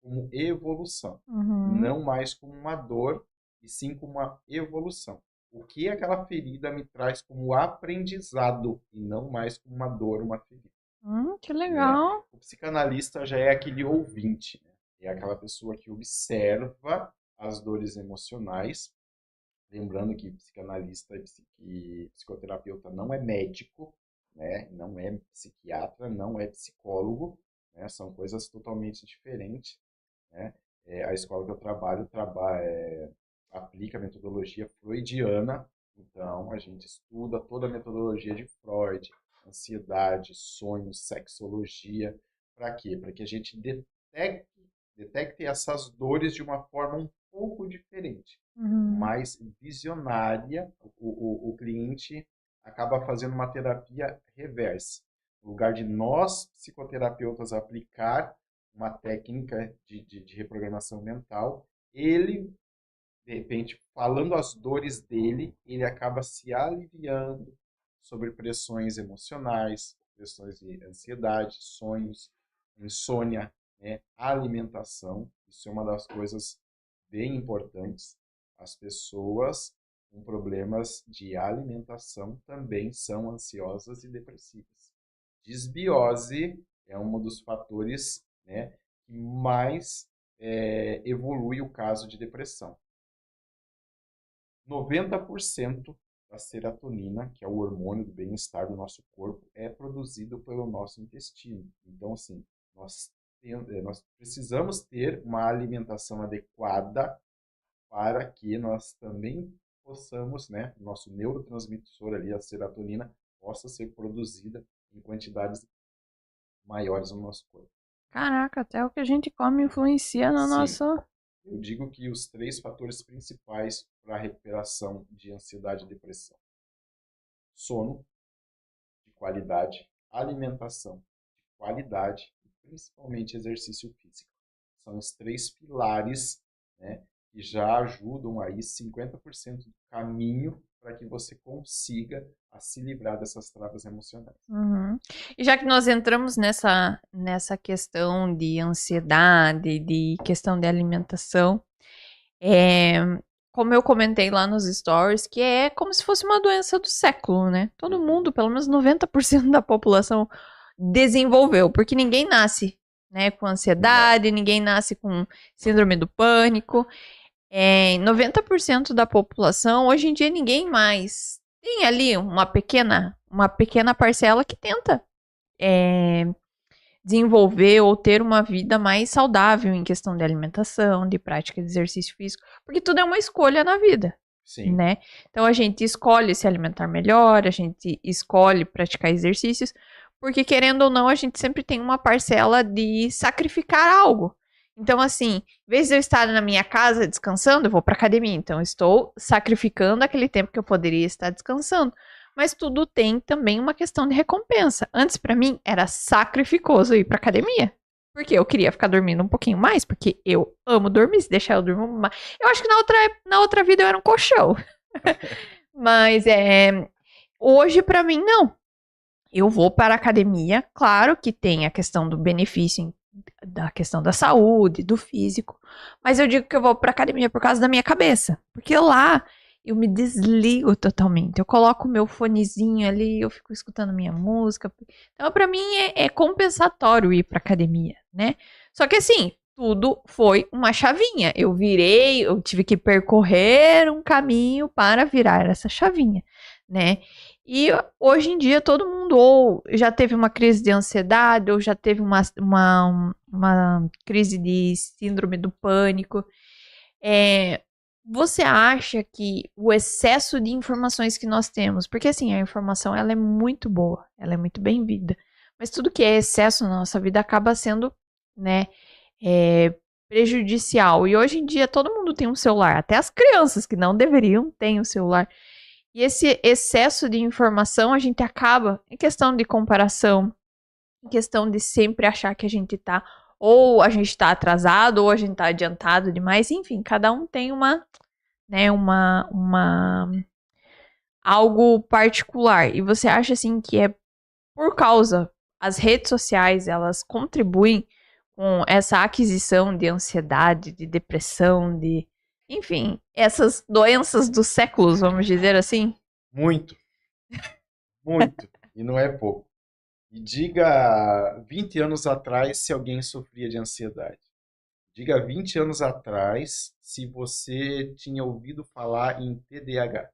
S2: como evolução. Não mais como uma dor, e sim como uma evolução. O que aquela ferida me traz como aprendizado e não mais como uma dor, uma ferida.
S1: Que legal.
S2: Né? O psicanalista já é aquele ouvinte, né? É aquela pessoa que observa as dores emocionais. Lembrando que psicanalista e psicoterapeuta não é médico, né? Não é psiquiatra, não é psicólogo, né? São coisas totalmente diferentes. Né? A escola que eu trabalho aplica a metodologia freudiana, então a gente estuda toda a metodologia de Freud, ansiedade, sonhos, sexologia. Para quê? Para que a gente detecte essas dores de uma forma um pouco diferente, mais visionária. O cliente acaba fazendo uma terapia reversa. No lugar de nós, psicoterapeutas, aplicar uma técnica de reprogramação mental, ele, de repente, falando as dores dele, ele acaba se aliviando sobre pressões emocionais, pressões de ansiedade, sonhos, insônia, né? Alimentação. Isso é uma das coisas bem importantes. As pessoas com problemas de alimentação também são ansiosas e depressivas. Desbiose é um dos fatores, né, que mais evolui o caso de depressão. 90% da serotonina, que é o hormônio do bem-estar do nosso corpo, é produzido pelo nosso intestino. Então, assim, nós precisamos ter uma alimentação adequada para que nós também possamos, né, nosso neurotransmissor ali, a serotonina, possa ser produzida em quantidades maiores no nosso corpo.
S1: Caraca, até o que a gente come influencia no
S2: Sim,
S1: nosso...
S2: eu digo que os 3 fatores principais para a recuperação de ansiedade e depressão: sono de qualidade, alimentação de qualidade e principalmente exercício físico. São os 3 pilares, né, que já ajudam aí 50% do caminho para que você consiga se livrar dessas travas emocionais.
S1: Uhum. E já que nós entramos nessa questão de ansiedade, de questão de alimentação, como eu comentei lá nos stories, que é como se fosse uma doença do século, né? Todo mundo, pelo menos 90% da população desenvolveu, porque ninguém nasce, né, com ansiedade, ninguém nasce com síndrome do pânico. 90% da população, hoje em dia, ninguém mais tem ali uma pequena parcela que tenta desenvolver ou ter uma vida mais saudável em questão de alimentação, de prática de exercício físico, porque tudo é uma escolha na vida.
S2: Sim.
S1: Né? Então a gente escolhe se alimentar melhor, a gente escolhe praticar exercícios, porque querendo ou não, a gente sempre tem uma parcela de sacrificar algo. Então, assim, em vez de eu estar na minha casa descansando, eu vou para academia. Então, eu estou sacrificando aquele tempo que eu poderia estar descansando. Mas tudo tem também uma questão de recompensa. Antes, para mim, era sacrificoso ir para academia. Porque eu queria ficar dormindo um pouquinho mais, porque eu amo dormir, se deixar eu dormir mais. Eu acho que na outra vida eu era um colchão. Mas hoje, para mim, não. Eu vou para a academia, claro que tem a questão do benefício, da questão da saúde, do físico, mas eu digo que eu vou para a academia por causa da minha cabeça, porque lá eu me desligo totalmente, eu coloco o meu fonezinho ali, eu fico escutando minha música, então para mim é compensatório ir para a academia, né? Só que assim, tudo foi uma chavinha, eu tive que percorrer um caminho para virar essa chavinha, né? E hoje em dia todo mundo ou já teve uma crise de ansiedade, ou já teve uma crise de síndrome do pânico. Você acha que o excesso de informações que nós temos, porque assim, a informação ela é muito boa, ela é muito bem-vinda, mas tudo que é excesso na nossa vida acaba sendo, né, prejudicial. E hoje em dia todo mundo tem um celular, até as crianças que não deveriam têm o celular. E esse excesso de informação, a gente acaba, em questão de comparação, em questão de sempre achar que a gente tá, ou a gente tá atrasado, ou a gente tá adiantado demais, enfim, cada um tem algo particular. E você acha, assim, que é por causa, as redes sociais, elas contribuem com essa aquisição de ansiedade, de depressão, enfim, essas doenças dos séculos, vamos dizer assim?
S2: Muito. Muito. E não é pouco. E diga 20 anos atrás se alguém sofria de ansiedade. Diga 20 anos atrás se você tinha ouvido falar em TDAH.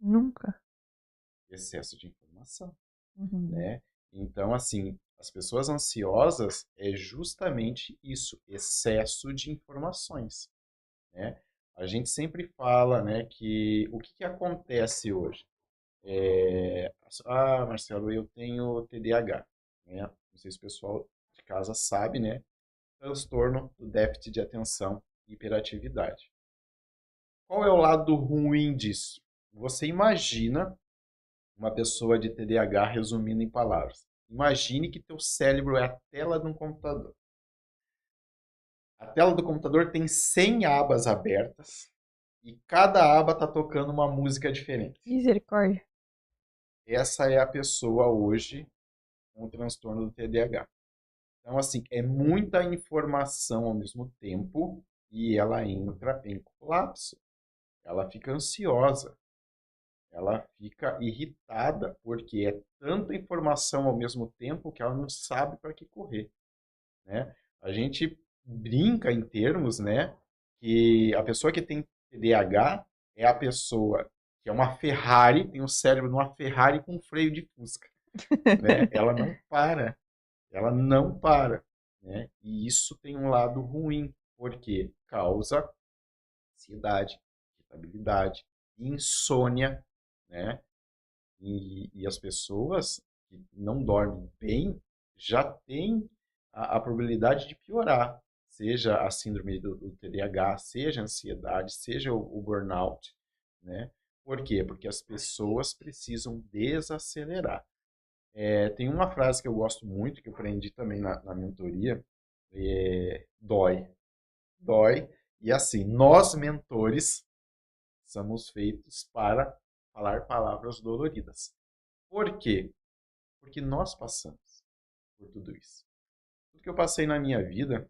S1: Nunca.
S2: Excesso de informação,
S1: Uhum.
S2: né? Então, assim, as pessoas ansiosas é justamente isso, excesso de informações, né? A gente sempre fala, né, que o que acontece hoje? Marcelo, eu tenho TDAH, né? Não sei se o pessoal de casa sabe, né? Transtorno do déficit de atenção e hiperatividade. Qual é o lado ruim disso? Você imagina uma pessoa de TDAH resumindo em palavras. Imagine que teu cérebro é a tela de um computador. A tela do computador tem 100 abas abertas e cada aba está tocando uma música diferente.
S1: Misericórdia.
S2: Essa é a pessoa hoje com o transtorno do TDAH. Então, assim, é muita informação ao mesmo tempo e ela entra em colapso. Ela fica ansiosa. Ela fica irritada porque é tanta informação ao mesmo tempo que ela não sabe para que correr, né? A gente brinca em termos, né, que a pessoa que tem TDAH é a pessoa que é uma Ferrari, tem o cérebro de uma Ferrari com freio de Fusca, né? Ela não para, né? E isso tem um lado ruim, porque causa ansiedade, irritabilidade, insônia, né? E as pessoas que não dormem bem já têm a probabilidade de piorar, seja a síndrome do TDAH, seja a ansiedade, seja o burnout, né? Por quê? Porque as pessoas precisam desacelerar. Tem uma frase que eu gosto muito, que eu aprendi também na mentoria, dói. Dói. E assim, nós mentores somos feitos para falar palavras doloridas. Por quê? Porque nós passamos por tudo isso. Tudo que eu passei na minha vida,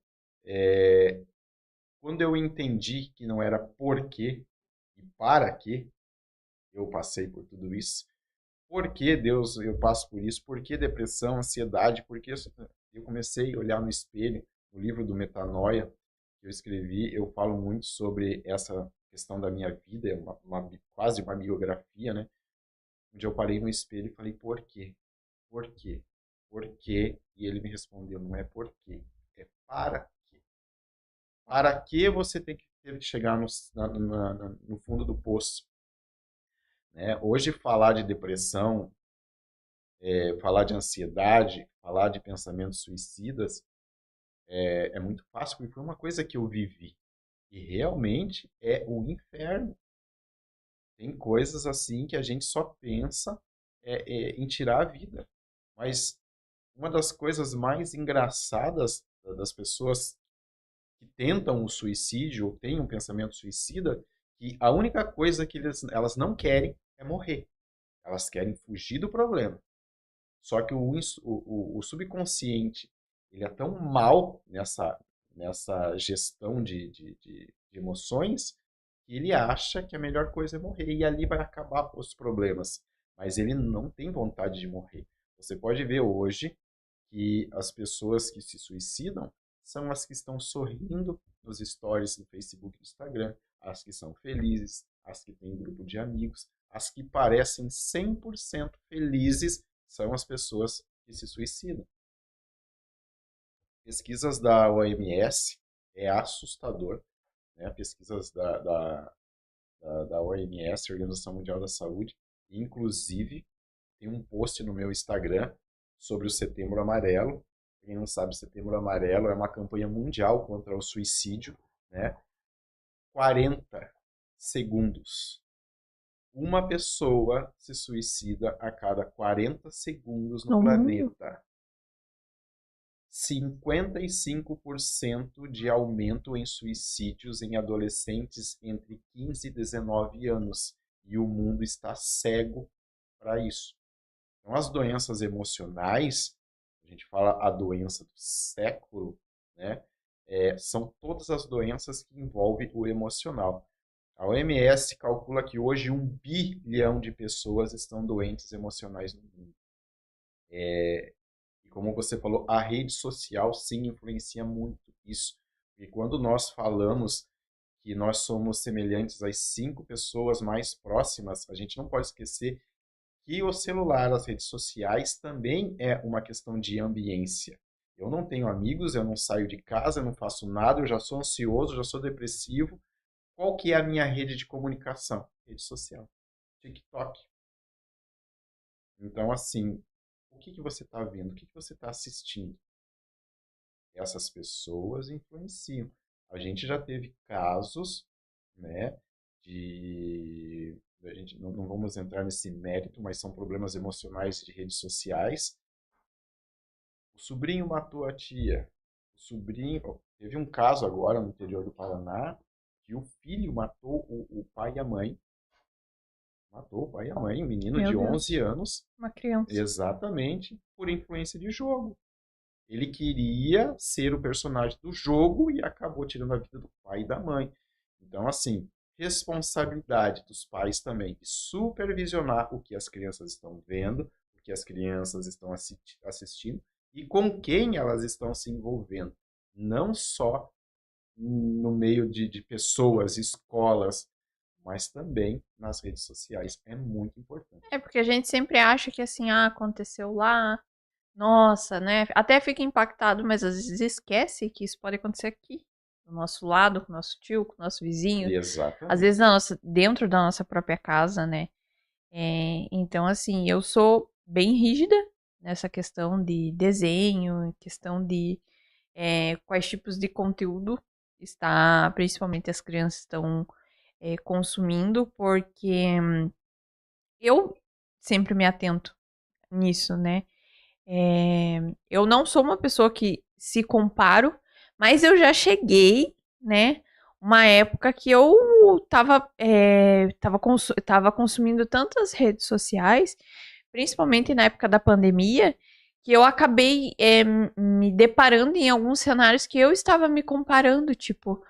S2: quando eu entendi que não era por quê e para quê eu passei por tudo isso, por que Deus eu passo por isso, por que depressão, ansiedade, por que eu comecei a olhar no espelho, no livro do Metanoia que eu escrevi, eu falo muito sobre essa questão da minha vida, é quase uma biografia, né? Onde eu parei no espelho e falei, por quê? Por quê? Por quê? E ele me respondeu, não é por quê, é para quê. Para que você teve que chegar no fundo do poço? Né? Hoje, falar de depressão, falar de ansiedade, falar de pensamentos suicidas, é muito fácil, porque foi uma coisa que eu vivi. E realmente é um inferno. Tem coisas assim que a gente só pensa em tirar a vida. Mas uma das coisas mais engraçadas das pessoas que tentam o suicídio ou têm um pensamento suicida, que a única coisa que elas não querem é morrer. Elas querem fugir do problema. Só que o subconsciente ele é tão mal nessa gestão de emoções que ele acha que a melhor coisa é morrer e ali vai acabar os problemas. Mas ele não tem vontade de morrer. Você pode ver hoje que as pessoas que se suicidam são as que estão sorrindo nos stories do Facebook e do Instagram, as que são felizes, as que têm grupo de amigos, as que parecem 100% felizes são as pessoas que se suicidam. Pesquisas da OMS é assustador, né? Pesquisas da OMS, Organização Mundial da Saúde, inclusive tem um post no meu Instagram sobre o Setembro Amarelo. Quem não sabe, Setembro Amarelo é uma campanha mundial contra o suicídio, né? 40 segundos. Uma pessoa se suicida a cada 40 segundos no planeta. 55% de aumento em suicídios em adolescentes entre 15 e 19 anos. E o mundo está cego para isso. Então, as doenças emocionais, a gente fala a doença do século, né? São todas as doenças que envolvem o emocional. A OMS calcula que hoje 1 bilhão de pessoas estão doentes emocionais no mundo. E como você falou, a rede social sim influencia muito isso. E quando nós falamos que nós somos semelhantes às 5 pessoas mais próximas, a gente não pode esquecer que o celular, as redes sociais, também é uma questão de ambiência. Eu não tenho amigos, eu não saio de casa, eu não faço nada, eu já sou ansioso, já sou depressivo. Qual que é a minha rede de comunicação? Rede social. TikTok. Então, assim, o que você está vendo? O que você está assistindo? Essas pessoas influenciam. A gente já teve casos, né, a gente não vamos entrar nesse mérito, mas são problemas emocionais de redes sociais. O sobrinho matou a tia. O sobrinho... Teve um caso agora no interior do Paraná que o filho matou o pai e a mãe. Matou o pai e a mãe, um menino de 11 anos.
S1: Uma criança.
S2: Exatamente, por influência de jogo. Ele queria ser o personagem do jogo e acabou tirando a vida do pai e da mãe. Então, assim, responsabilidade dos pais também de supervisionar o que as crianças estão vendo, o que as crianças estão assistindo e com quem elas estão se envolvendo. não só no meio de pessoas, escolas, mas também nas redes sociais. É muito importante.
S1: É porque a gente sempre acha que assim, aconteceu lá, nossa, né? Até fica impactado, mas às vezes esquece que isso pode acontecer aqui, do nosso lado, com o nosso tio, com o nosso vizinho, às
S2: Exatamente.
S1: vezes dentro da nossa própria casa, né? Então, assim, eu sou bem rígida nessa questão de desenho, questão de quais tipos de conteúdo principalmente as crianças estão consumindo, porque eu sempre me atento nisso, né? Eu não sou uma pessoa que se comparo, mas eu já cheguei, né? Uma época que eu tava consumindo tantas redes sociais, principalmente na época da pandemia, que eu acabei me deparando em alguns cenários que eu estava me comparando, tipo,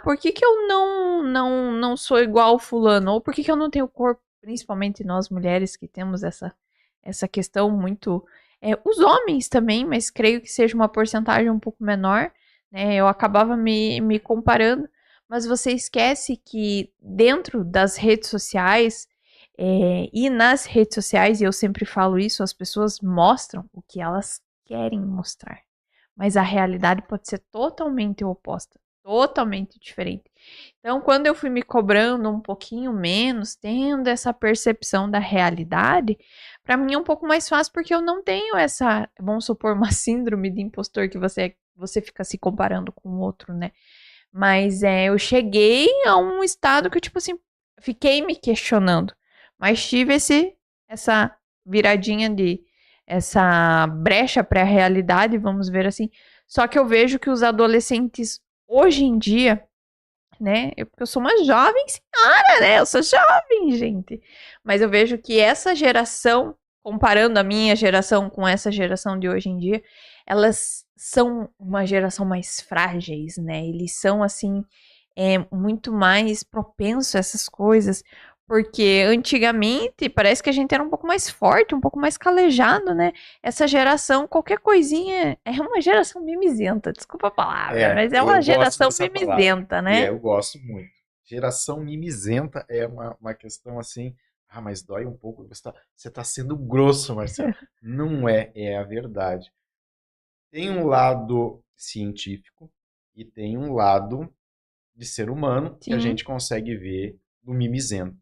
S1: por que que eu não sou igual fulano? Ou por que que eu não tenho corpo? Principalmente nós mulheres que temos essa questão muito os homens também, mas creio que seja uma porcentagem um pouco menor, né? Eu acabava me comparando, mas você esquece que dentro das redes sociais e nas redes sociais, e eu sempre falo isso, as pessoas mostram o que elas querem mostrar, mas a realidade pode ser totalmente oposta, totalmente diferente. Então, quando eu fui me cobrando um pouquinho menos, tendo essa percepção da realidade, para mim é um pouco mais fácil porque eu não tenho essa, vamos supor, uma síndrome de impostor que você fica se comparando com o outro, né? Mas eu cheguei a um estado que eu, tipo assim, fiquei me questionando. Mas tive essa viradinha essa brecha para a realidade, vamos ver assim. Só que eu vejo que os adolescentes hoje em dia, né? Porque eu sou uma jovem senhora, né? Eu sou jovem, gente. Mas eu vejo que essa geração, comparando a minha geração com essa geração de hoje em dia, elas são uma geração mais frágeis, né? Eles são, assim, muito mais propensos a essas coisas. Porque antigamente parece que a gente era um pouco mais forte, um pouco mais calejado, né? Essa geração, qualquer coisinha, é uma geração mimizenta, desculpa a palavra, mas é uma
S2: Eu gosto
S1: geração
S2: dessa palavra.
S1: mimizenta,
S2: E
S1: né?
S2: eu gosto muito. Geração mimizenta é uma questão assim. Mas dói um pouco. Você tá sendo grosso, Marcelo. Não é, é a verdade. Tem um lado científico e tem um lado de ser humano que a
S1: Sim,
S2: gente consegue ver no mimizento,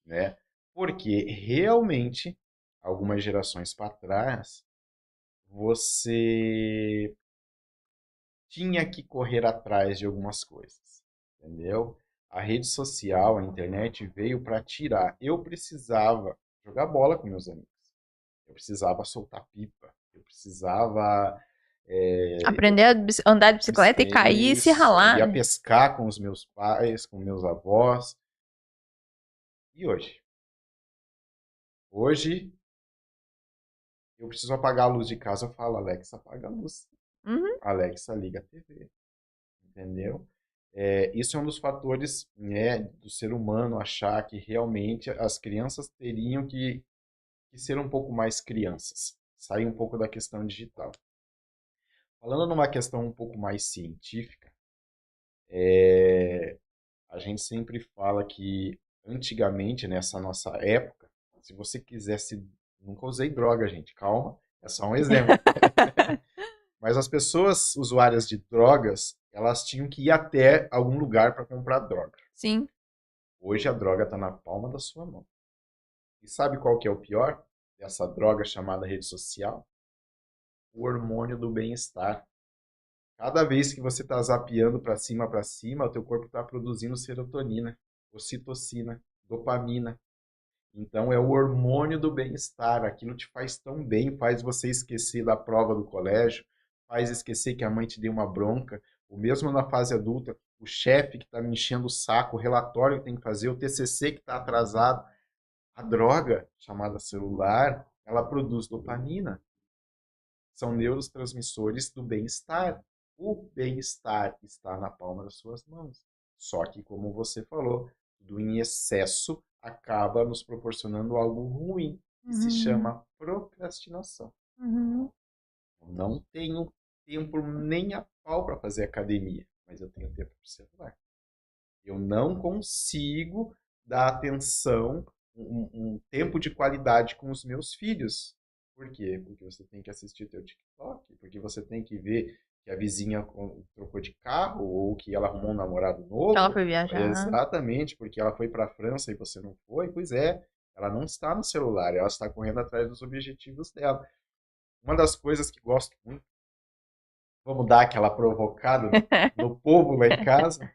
S2: né? Porque realmente, algumas gerações para trás, você tinha que correr atrás de algumas coisas, entendeu? A rede social, a internet veio para tirar. Eu precisava jogar bola com meus amigos. Eu precisava soltar pipa. Eu precisava
S1: aprender a andar de bicicleta e cair e se
S2: isso,
S1: ralar,
S2: ia
S1: né?
S2: pescar com os meus pais, com meus avós. E hoje? Hoje, eu preciso apagar a luz de casa, eu falo, Alexa, apaga a luz.
S1: Uhum,
S2: Alexa, liga a TV. Entendeu? Isso é um dos fatores, né, do ser humano achar que realmente as crianças teriam que ser um pouco mais crianças, sair um pouco da questão digital. Falando numa questão um pouco mais científica, a gente sempre fala que antigamente, nessa nossa época, se você quisesse. Nunca usei droga, gente, calma, é só um exemplo. Mas as pessoas usuárias de drogas, elas tinham que ir até algum lugar para comprar droga.
S1: sim.
S2: Hoje a droga está na palma da sua mão. E sabe qual que é o pior dessa droga chamada rede social? O hormônio do bem-estar. Cada vez que você está zapeando para cima, o teu corpo está produzindo serotonina, ocitocina, dopamina. Então é o hormônio do bem-estar. Aquilo te faz tão bem, faz você esquecer da prova do colégio, faz esquecer que a mãe te deu uma bronca. O mesmo na fase adulta, o chefe que está me enchendo o saco, o relatório que tem que fazer, o TCC que está atrasado. A droga, chamada celular, ela produz dopamina. São neurotransmissores do bem-estar. O bem-estar está na palma das suas mãos. Só que, como você falou, tudo em excesso acaba nos proporcionando algo ruim, que se
S1: Uhum,
S2: chama procrastinação.
S1: uhum.
S2: Eu não tenho tempo nem a pau para fazer academia, mas eu tenho tempo para o celular. Eu não consigo dar atenção, um tempo de qualidade com os meus filhos. Por quê? Porque você tem que assistir o teu TikTok, porque você tem que ver que a vizinha trocou de carro ou que ela arrumou um namorado novo.
S1: Ela foi viajar.
S2: Exatamente, porque ela foi para a França e você não foi. Pois é, ela não está no celular, ela está correndo atrás dos objetivos dela. Uma das coisas que gosto muito, vamos dar aquela provocada no povo lá em casa,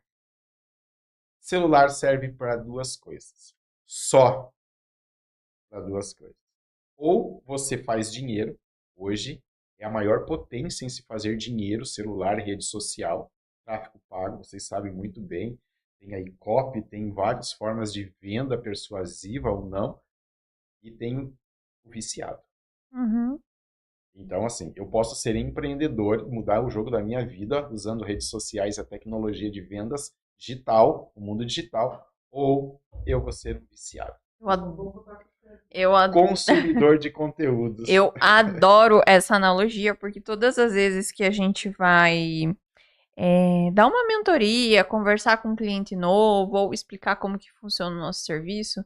S2: celular serve para duas coisas. Só para duas coisas. Ou você faz dinheiro, hoje é a maior potência em se fazer dinheiro, celular, rede social, tráfego pago, vocês sabem muito bem. Tem aí copy, tem várias formas de venda persuasiva ou não, e tem o viciado.
S1: Uhum.
S2: Então, assim, eu posso ser empreendedor, mudar o jogo da minha vida usando redes sociais e a tecnologia de vendas digital, o mundo digital, ou eu vou ser um viciado. Consumidor de conteúdos.
S1: Eu adoro essa analogia, porque todas as vezes que a gente vai dar uma mentoria, conversar com um cliente novo, ou explicar como que funciona o nosso serviço,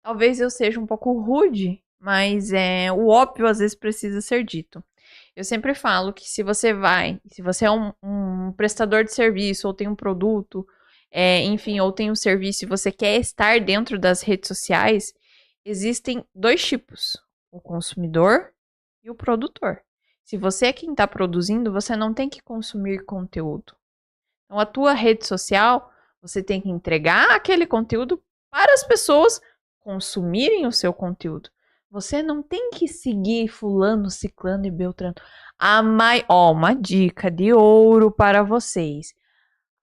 S1: talvez eu seja um pouco rude, mas o óbvio às vezes precisa ser dito. Eu sempre falo que se você é um prestador de serviço, ou tem um produto, enfim, ou tem um serviço e você quer estar dentro das redes sociais, existem dois tipos, o consumidor e o produtor. Se você é quem está produzindo, você não tem que consumir conteúdo. Então, a tua rede social, você tem que entregar aquele conteúdo para as pessoas consumirem o seu conteúdo. Você não tem que seguir fulano, ciclano e beltrano. Uma dica de ouro para vocês.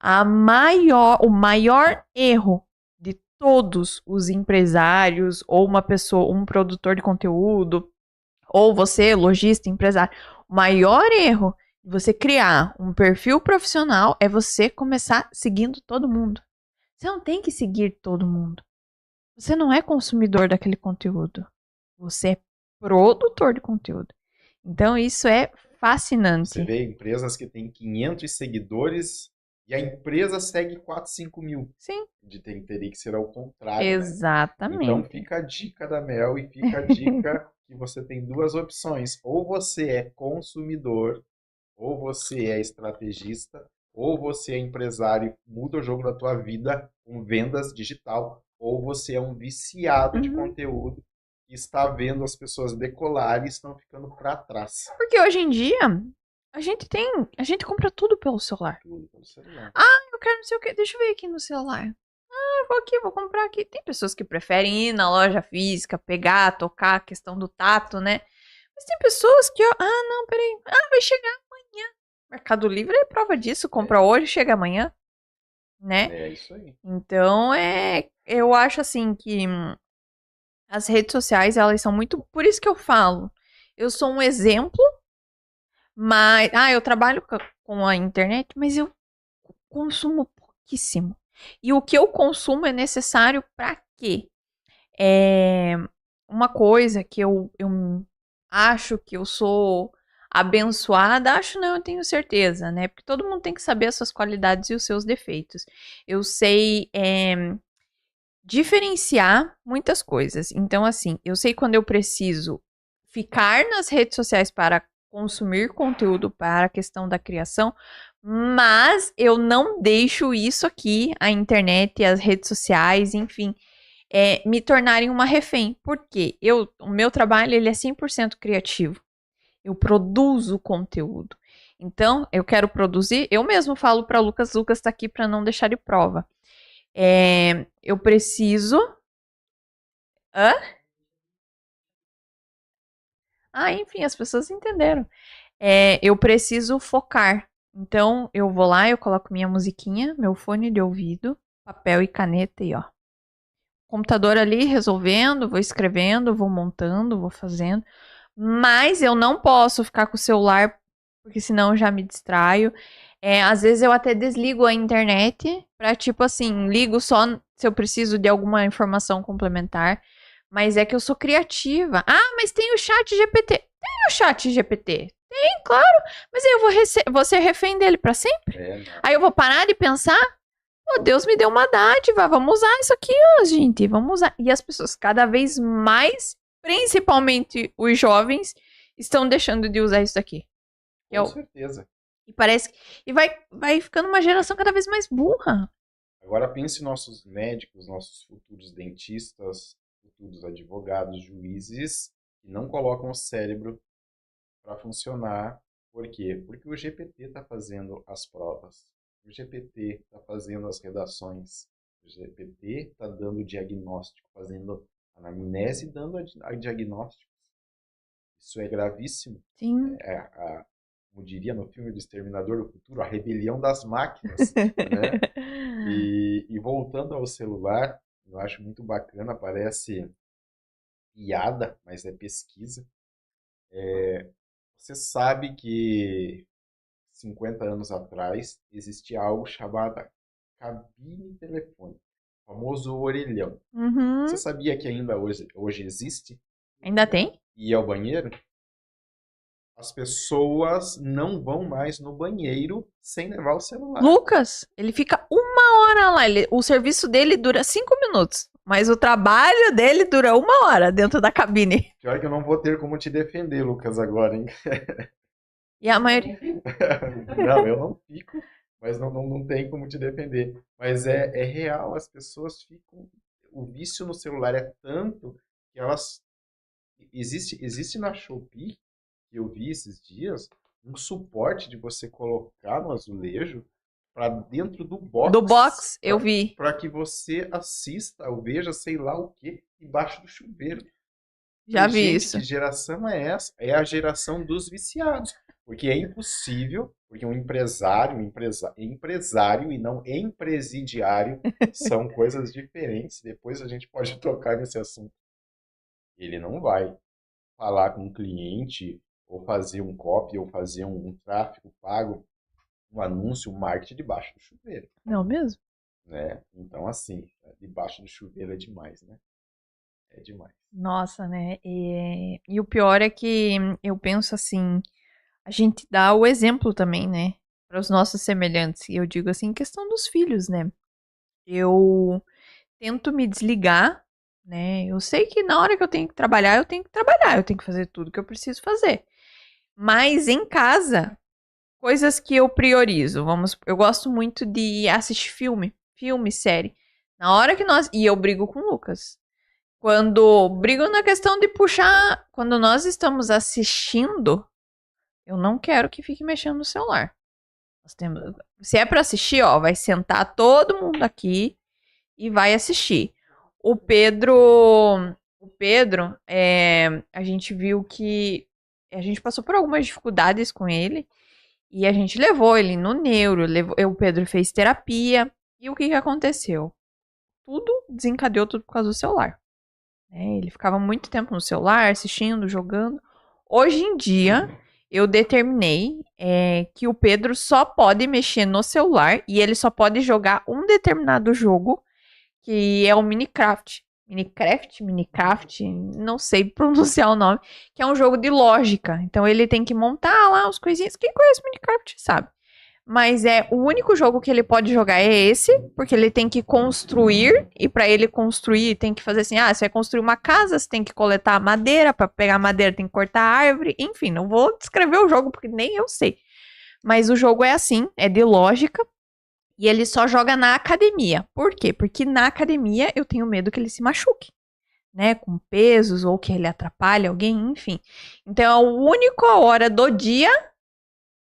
S1: O maior erro de todos os empresários, ou uma pessoa, um produtor de conteúdo, ou você, lojista, empresário, o maior erro de você criar um perfil profissional é você começar seguindo todo mundo. Você não tem que seguir todo mundo. Você não é consumidor daquele conteúdo. Você é produtor de conteúdo. Então, isso é fascinante.
S2: Você vê empresas que têm 500 seguidores e a empresa segue 4, 5 mil.
S1: Sim.
S2: Teria que ser ao contrário.
S1: Exatamente.
S2: Né? Então, fica a dica da Mel e fica a dica que você tem duas opções. Ou você é consumidor, ou você é estrategista, ou você é empresário e muda o jogo da tua vida com vendas digital, ou você é um viciado de conteúdo e está vendo as pessoas decolarem e estão ficando para trás.
S1: Porque hoje em dia, a gente compra tudo pelo celular.
S2: Tudo pelo celular.
S1: Eu quero não sei o que, deixa eu ver aqui no celular. Eu vou comprar aqui. Tem pessoas que preferem ir na loja física, pegar, tocar, a questão do tato, né? Mas tem pessoas que, não, peraí, vai chegar amanhã. Mercado Livre é prova disso, compra hoje, chega amanhã, né?
S2: É isso aí.
S1: Então, eu acho assim que as redes sociais, elas são muito, por isso que eu falo, eu sou um exemplo, mas, eu trabalho com a internet, mas eu consumo pouquíssimo. E o que eu consumo é necessário para quê? Uma coisa que eu acho que eu sou abençoada, eu tenho certeza, né? Porque todo mundo tem que saber as suas qualidades e os seus defeitos. Eu sei diferenciar muitas coisas. Então, assim, eu sei quando eu preciso ficar nas redes sociais para consumir conteúdo para a questão da criação, mas eu não deixo isso aqui, a internet, as redes sociais, enfim, me tornarem uma refém. Por quê? O meu trabalho, ele é 100% criativo. Eu produzo conteúdo. Então, eu quero produzir, eu mesmo falo para Lucas está aqui para não deixar de prova. Eu preciso... enfim, as pessoas entenderam. Eu preciso focar. Então, eu vou lá, eu coloco minha musiquinha, meu fone de ouvido, papel e caneta e computador ali resolvendo, vou escrevendo, vou montando, vou fazendo. Mas eu não posso ficar com o celular, porque senão eu já me distraio. Às vezes eu até desligo a internet pra, tipo assim, ligo só se eu preciso de alguma informação complementar. Mas é que eu sou criativa. Mas tem o chat GPT. Tem o chat GPT. Claro, mas aí eu vou ser refém dele pra sempre?
S2: Não.
S1: Aí eu vou parar de pensar, oh, Deus me deu uma dádiva, vamos usar isso aqui, ó, gente, vamos usar. E as pessoas cada vez mais, principalmente os jovens, estão deixando de usar isso aqui.
S2: Com certeza.
S1: E parece e vai ficando uma geração cada vez mais burra.
S2: Agora pense nossos médicos, nossos futuros dentistas, futuros advogados, juízes, que não colocam o cérebro para funcionar. Por quê? Porque o GPT está fazendo as provas. O GPT está fazendo as redações. O GPT está dando diagnóstico, fazendo anamnese e dando a diagnóstico. Isso é gravíssimo.
S1: Sim.
S2: Como diria no filme do Exterminador do Futuro, a rebelião das máquinas. Né? E voltando ao celular, eu acho muito bacana, parece piada, mas é pesquisa. Você sabe que 50 anos atrás existia algo chamado cabine telefônica, o famoso orelhão.
S1: Uhum.
S2: Você sabia que ainda hoje existe?
S1: Ainda tem?
S2: E ao banheiro? As pessoas não vão mais no banheiro sem levar o celular.
S1: Lucas, ele fica 1 hora lá. O serviço dele dura 5 minutos. Mas o trabalho dele dura 1 hora dentro da cabine.
S2: Pior que eu não vou ter como te defender, Lucas, agora, hein?
S1: E a maioria...
S2: Não, eu não fico, mas não tem como te defender. Mas é real, as pessoas ficam... O vício no celular é tanto que elas... Existe na Shopee, que eu vi esses dias, um suporte de você colocar no azulejo para dentro do box.
S1: Do box, eu vi.
S2: Para que você assista ou veja, sei lá o que, embaixo do chuveiro.
S1: Já vi isso.
S2: Que geração é essa? É a geração dos viciados. Porque é impossível, porque um empresário e não empresidiário são coisas diferentes. Depois a gente pode tocar nesse assunto. Ele não vai falar com um cliente, ou fazer um copy, ou fazer um tráfego pago, um anúncio, um marketing debaixo do chuveiro.
S1: Não mesmo?
S2: Né? Então, assim, debaixo do chuveiro é demais, né? É demais.
S1: Nossa, né? E o pior é que eu penso assim, a gente dá o exemplo também, né? Para os nossos semelhantes. E eu digo assim, questão dos filhos, né? Eu tento me desligar, né? Eu sei que na hora que eu tenho que trabalhar, eu tenho que fazer tudo que eu preciso fazer. Mas em casa, coisas que eu priorizo. Eu gosto muito de assistir filme, série. Na hora que e eu brigo com o Lucas. Quando brigo na questão de puxar, quando nós estamos assistindo, eu não quero que fique mexendo no celular. Se é para assistir, ó, vai sentar todo mundo aqui e vai assistir. O Pedro, a gente viu que a gente passou por algumas dificuldades com ele e a gente levou ele no neuro, o Pedro fez terapia e o que aconteceu? Tudo desencadeou tudo por causa do celular. Ele ficava muito tempo no celular, assistindo, jogando. Hoje em dia, eu determinei que o Pedro só pode mexer no celular e ele só pode jogar um determinado jogo, que é o Minecraft, não sei pronunciar o nome, que é um jogo de lógica. Então ele tem que montar lá as coisinhas. Quem conhece Minecraft sabe. Mas o único jogo que ele pode jogar é esse, porque ele tem que construir, e para ele construir tem que fazer assim, você vai construir uma casa, você tem que coletar madeira, para pegar madeira tem que cortar a árvore, enfim, não vou descrever o jogo porque nem eu sei. Mas o jogo é assim, é de lógica, e ele só joga na academia. Por quê? Porque na academia eu tenho medo que ele se machuque, né, com pesos, ou que ele atrapalhe alguém, enfim. Então é a única hora do dia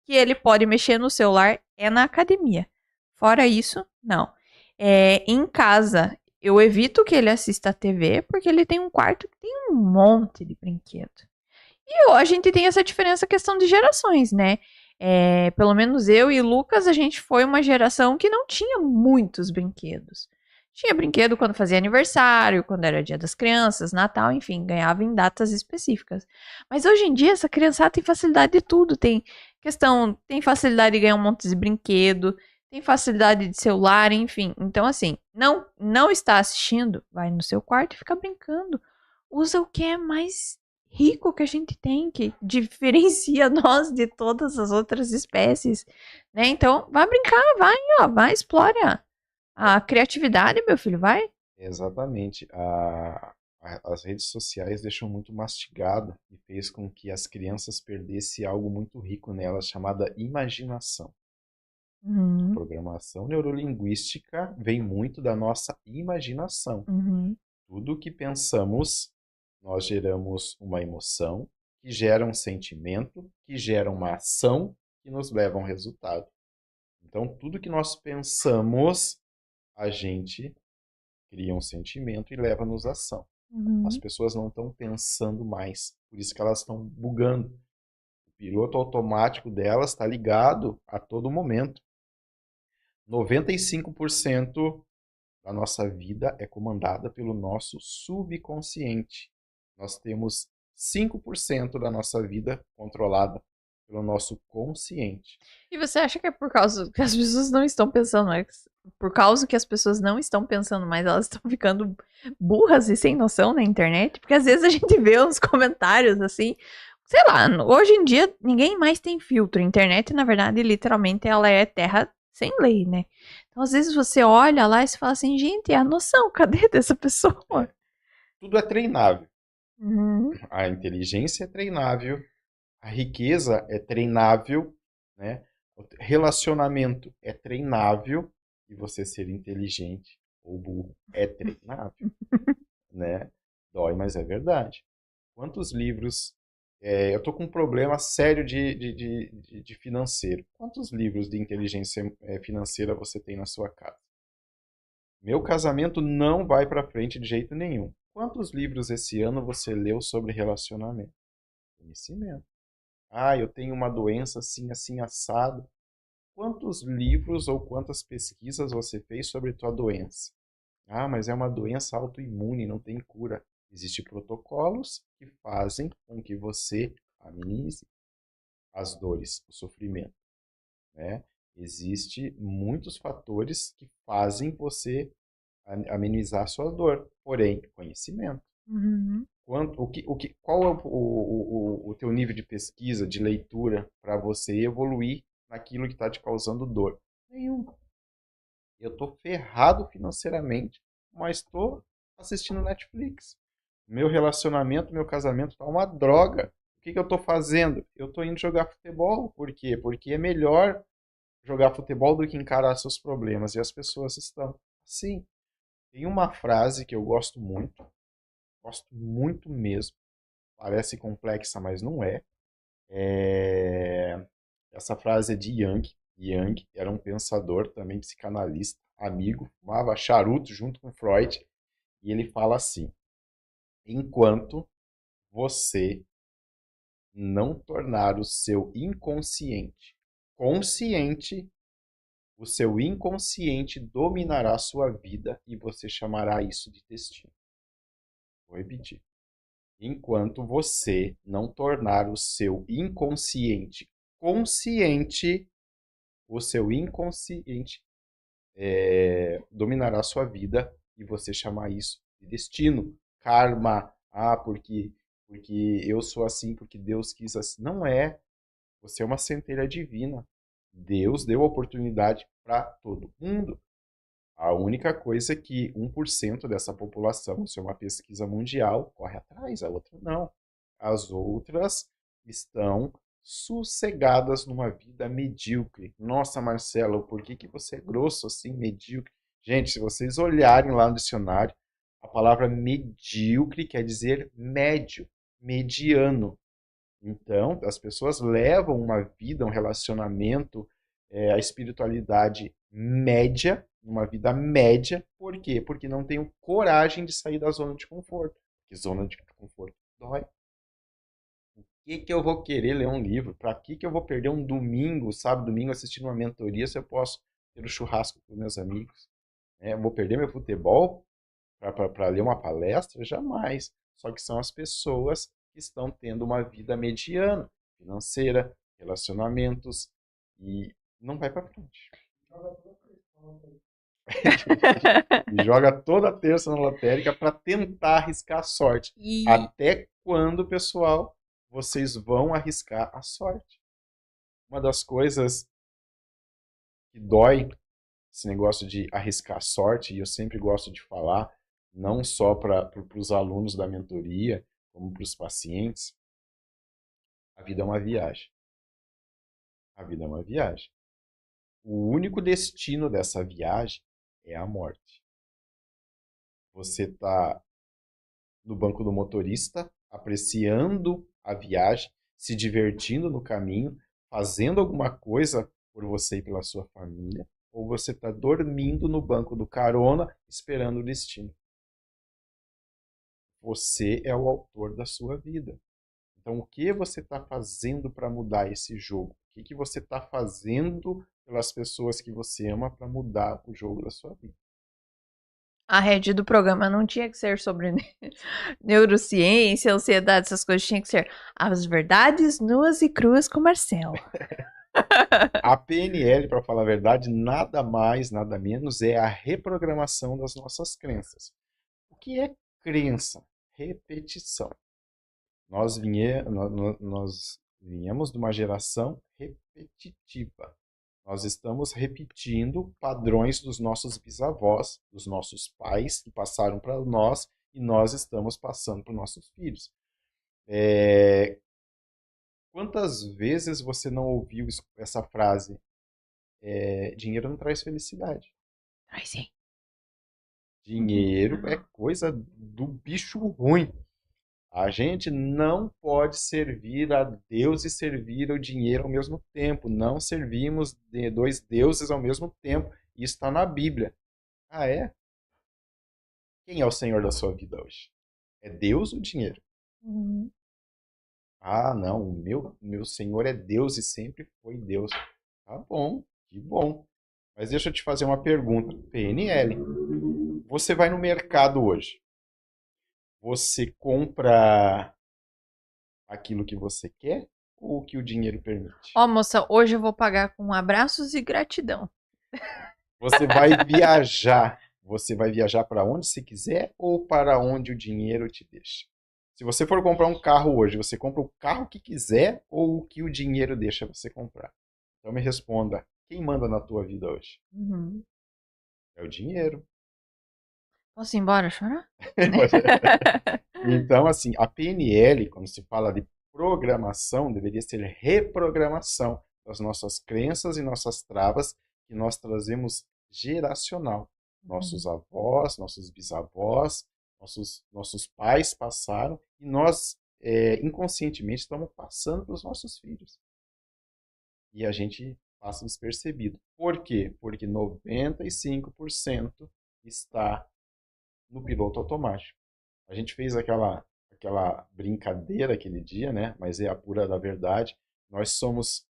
S1: que ele pode mexer no celular é na academia. Fora isso, não. Em casa, eu evito que ele assista a TV, porque ele tem um quarto que tem um monte de brinquedo. E a gente tem essa diferença, questão de gerações, né? Pelo menos eu e o Lucas, a gente foi uma geração que não tinha muitos brinquedos. Tinha brinquedo quando fazia aniversário, quando era Dia das Crianças, Natal, enfim, ganhava em datas específicas. Mas hoje em dia, essa criançada tem facilidade de tudo. Tem facilidade de ganhar um monte de brinquedo, tem facilidade de celular, enfim. Então, assim, não está assistindo, vai no seu quarto e fica brincando. Usa o que é mais rico que a gente tem, que diferencia nós de todas as outras espécies, né? Então, vai brincar, vai, ó, vai, explora a criatividade, meu filho, vai.
S2: Exatamente. As redes sociais deixam muito mastigado e fez com que as crianças perdessem algo muito rico nelas, chamada imaginação. A
S1: Uhum,
S2: programação neurolinguística vem muito da nossa imaginação.
S1: uhum,
S2: Tudo que pensamos, nós geramos uma emoção, que gera um sentimento, que gera uma ação, que nos leva a um resultado. Então, tudo que nós pensamos, a gente cria um sentimento e leva-nos à ação. As
S1: uhum.
S2: pessoas não estão pensando mais, por isso que elas estão bugando. O piloto automático delas está ligado a todo momento. 95% da nossa vida é comandada pelo nosso subconsciente. Nós temos 5% da nossa vida controlada pelo nosso consciente.
S1: E você acha que é por causa que as pessoas não estão pensando mais? Por causa que as pessoas não estão pensando mais, elas estão ficando burras e sem noção na internet? Porque às vezes a gente vê uns comentários assim, sei lá, hoje em dia ninguém mais tem filtro. A internet, na verdade, literalmente, ela é terra sem lei, né? Então, às vezes você olha lá e se fala assim, gente, é a noção, cadê dessa pessoa?
S2: É, tudo é treinável.
S1: Uhum,
S2: A inteligência é treinável, a riqueza é treinável, né? O relacionamento é treinável e você ser inteligente ou burro é treinável, né? Dói, mas é verdade. Quantos livros... eu tô com um problema sério de financeiro. Quantos livros de inteligência financeira você tem na sua casa? Meu casamento não vai para frente de jeito nenhum. Quantos livros esse ano você leu sobre relacionamento? Conhecimento. Ah, eu tenho uma doença assim, assim, assado. Quantos livros ou quantas pesquisas você fez sobre tua doença? Ah, mas é uma doença autoimune, não tem cura. Existem protocolos que fazem com que você amenize as dores, o sofrimento, né? Existem muitos fatores que fazem você amenizar a sua dor, porém, conhecimento.
S1: uhum.
S2: Qual é o teu nível de pesquisa, de leitura, para você evoluir naquilo que está te causando dor? Nenhum. Eu estou ferrado financeiramente, mas estou assistindo Netflix. Meu relacionamento, meu casamento está uma droga. O que eu estou fazendo? Eu estou indo jogar futebol. Por quê? Porque é melhor jogar futebol do que encarar seus problemas. E as pessoas estão assim. Tem uma frase que eu gosto muito mesmo. Parece complexa, mas não é. Essa frase é de Jung. Jung era um pensador, também psicanalista, amigo, fumava charuto junto com Freud. E ele fala assim: enquanto você não tornar o seu inconsciente consciente, o seu inconsciente dominará a sua vida e você chamará isso de destino. Vou repetir. Enquanto você não tornar o seu inconsciente consciente, o seu inconsciente dominará a sua vida e você chamar isso de destino, karma. Ah, porque eu sou assim, porque Deus quis assim. Não é. Você é uma centelha divina. Deus deu oportunidade para todo mundo. A única coisa é que 1% dessa população, isso é uma pesquisa mundial, corre atrás, a outra não. As outras estão sossegadas numa vida medíocre. Nossa, Marcelo, por que você é grosso assim, medíocre? Gente, se vocês olharem lá no dicionário, a palavra medíocre quer dizer médio, mediano. Então, as pessoas levam uma vida, um relacionamento, a espiritualidade média, uma vida média. Por quê? Porque não tenho coragem de sair da zona de conforto. Porque zona de conforto dói. Por que eu vou querer ler um livro? Para que eu vou perder um domingo, sábado, domingo, assistindo uma mentoria se eu posso ter o churrasco com meus amigos? Eu vou perder meu futebol para ler uma palestra? Jamais. Só que são as pessoas que estão tendo uma vida mediana, financeira, relacionamentos, e não vai para frente. E joga toda terça na lotérica para tentar arriscar a sorte.
S1: E
S2: Até quando, pessoal, vocês vão arriscar a sorte? Uma das coisas que dói esse negócio de arriscar a sorte, e eu sempre gosto de falar, não só para os alunos da mentoria, como para os pacientes, a vida é uma viagem. A vida é uma viagem. O único destino dessa viagem é a morte. Você está no banco do motorista, apreciando a viagem, se divertindo no caminho, fazendo alguma coisa por você e pela sua família, ou você está dormindo no banco do carona, esperando o destino. Você é o autor da sua vida. Então, o que você está fazendo para mudar esse jogo? O que você está fazendo pelas pessoas que você ama para mudar o jogo da sua vida?
S1: a rede do programa não tinha que ser sobre neurociência, ansiedade, essas coisas. Tinha que ser as verdades nuas e cruas com Marcelo.
S2: A PNL, para falar a verdade, nada mais, nada menos é a reprogramação das nossas crenças. O que é crença? Repetição. Nós viemos de uma geração repetitiva. Nós estamos repetindo padrões dos nossos bisavós, dos nossos pais, que passaram para nós, e nós estamos passando para os nossos filhos. Quantas vezes você não ouviu essa frase? Dinheiro não traz felicidade.
S1: Ai, sim.
S2: Dinheiro é coisa do bicho ruim. A gente não pode servir a Deus e servir ao dinheiro ao mesmo tempo. Não servimos de dois deuses ao mesmo tempo. Isso está na Bíblia. Ah, é? Quem é o Senhor da sua vida hoje? É Deus ou dinheiro?
S1: Uhum.
S2: Ah, não. O meu Senhor é Deus e sempre foi Deus. Tá bom, que bom. Mas deixa eu te fazer uma pergunta. PNL. Você vai no mercado hoje. Você compra aquilo que você quer ou o que o dinheiro permite?
S1: Ó, moça, hoje eu vou pagar com abraços e gratidão.
S2: Você vai viajar. Você vai viajar para onde você quiser ou para onde o dinheiro te deixa? Se você for comprar um carro hoje, você compra o carro que quiser ou o que o dinheiro deixa você comprar? Então me responda, quem manda na tua vida hoje?
S1: Uhum.
S2: É o dinheiro.
S1: Posso ir embora chorar?
S2: Então, assim, a PNL, quando se fala de programação, deveria ser reprogramação das nossas crenças e nossas travas que nós trazemos geracional. Nossos avós, nossos bisavós, nossos pais passaram e nós, inconscientemente, estamos passando para os nossos filhos. E a gente passa despercebido. Por quê? Porque 95% está no piloto automático. A gente fez aquela brincadeira aquele dia, né? Mas é a pura da verdade. Nós somos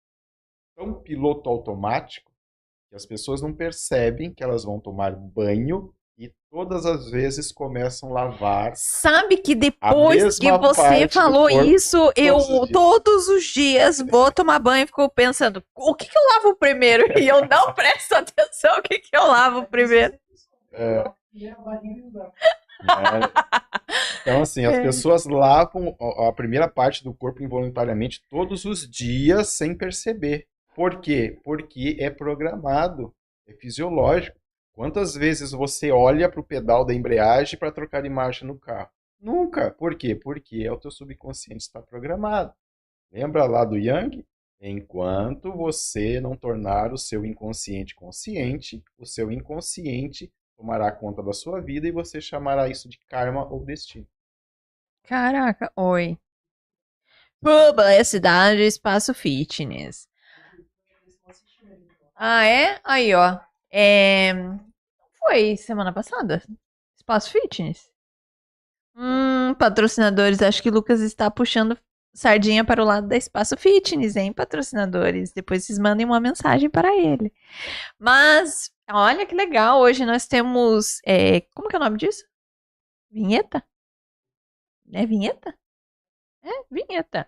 S2: tão piloto automático que as pessoas não percebem que elas vão tomar banho e todas as vezes começam a lavar.
S1: Sabe que depois que você
S2: parte do
S1: falou
S2: corpo
S1: isso, eu
S2: todos os dias.
S1: todos os dias vou tomar banho e fico pensando, o que eu lavo primeiro? E eu não presto atenção o que eu lavo primeiro.
S2: Então, assim, as pessoas lavam a primeira parte do corpo involuntariamente todos os dias sem perceber. Por quê? Porque é programado, é fisiológico. Quantas vezes você olha para o pedal da embreagem para trocar de marcha no carro? Nunca. Por quê? Porque o teu subconsciente está programado. Lembra lá do Yang? Enquanto você não tornar o seu inconsciente consciente, o seu inconsciente tomará conta da sua vida e você chamará isso de karma ou destino.
S1: Caraca, oi. Publicidade, espaço fitness. Ah, é? Aí, ó. Foi semana passada? Espaço fitness? Patrocinadores, acho que o Lucas está puxando sardinha para o lado da Espaço Fitness, hein, patrocinadores? Depois vocês mandem uma mensagem para ele. Mas, olha que legal, hoje nós temos, como que é o nome disso? Vinheta? É vinheta? É, vinheta.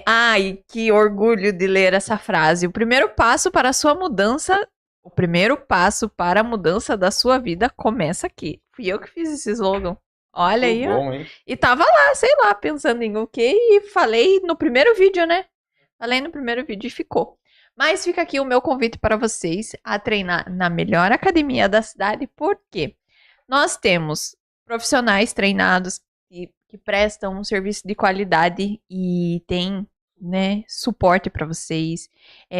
S1: Ai, que orgulho de ler essa frase. O primeiro passo para a sua mudança O primeiro passo para a mudança da sua vida começa aqui. Fui eu que fiz esse slogan. Olha aí,
S2: bom,
S1: ó.
S2: hein?
S1: E tava lá, sei lá, pensando em o quê e falei no primeiro vídeo, né? Falei no primeiro vídeo e ficou. Mas fica aqui o meu convite para vocês a treinar na melhor academia da cidade, porque nós temos profissionais treinados que prestam um serviço de qualidade e tem, né, suporte para vocês,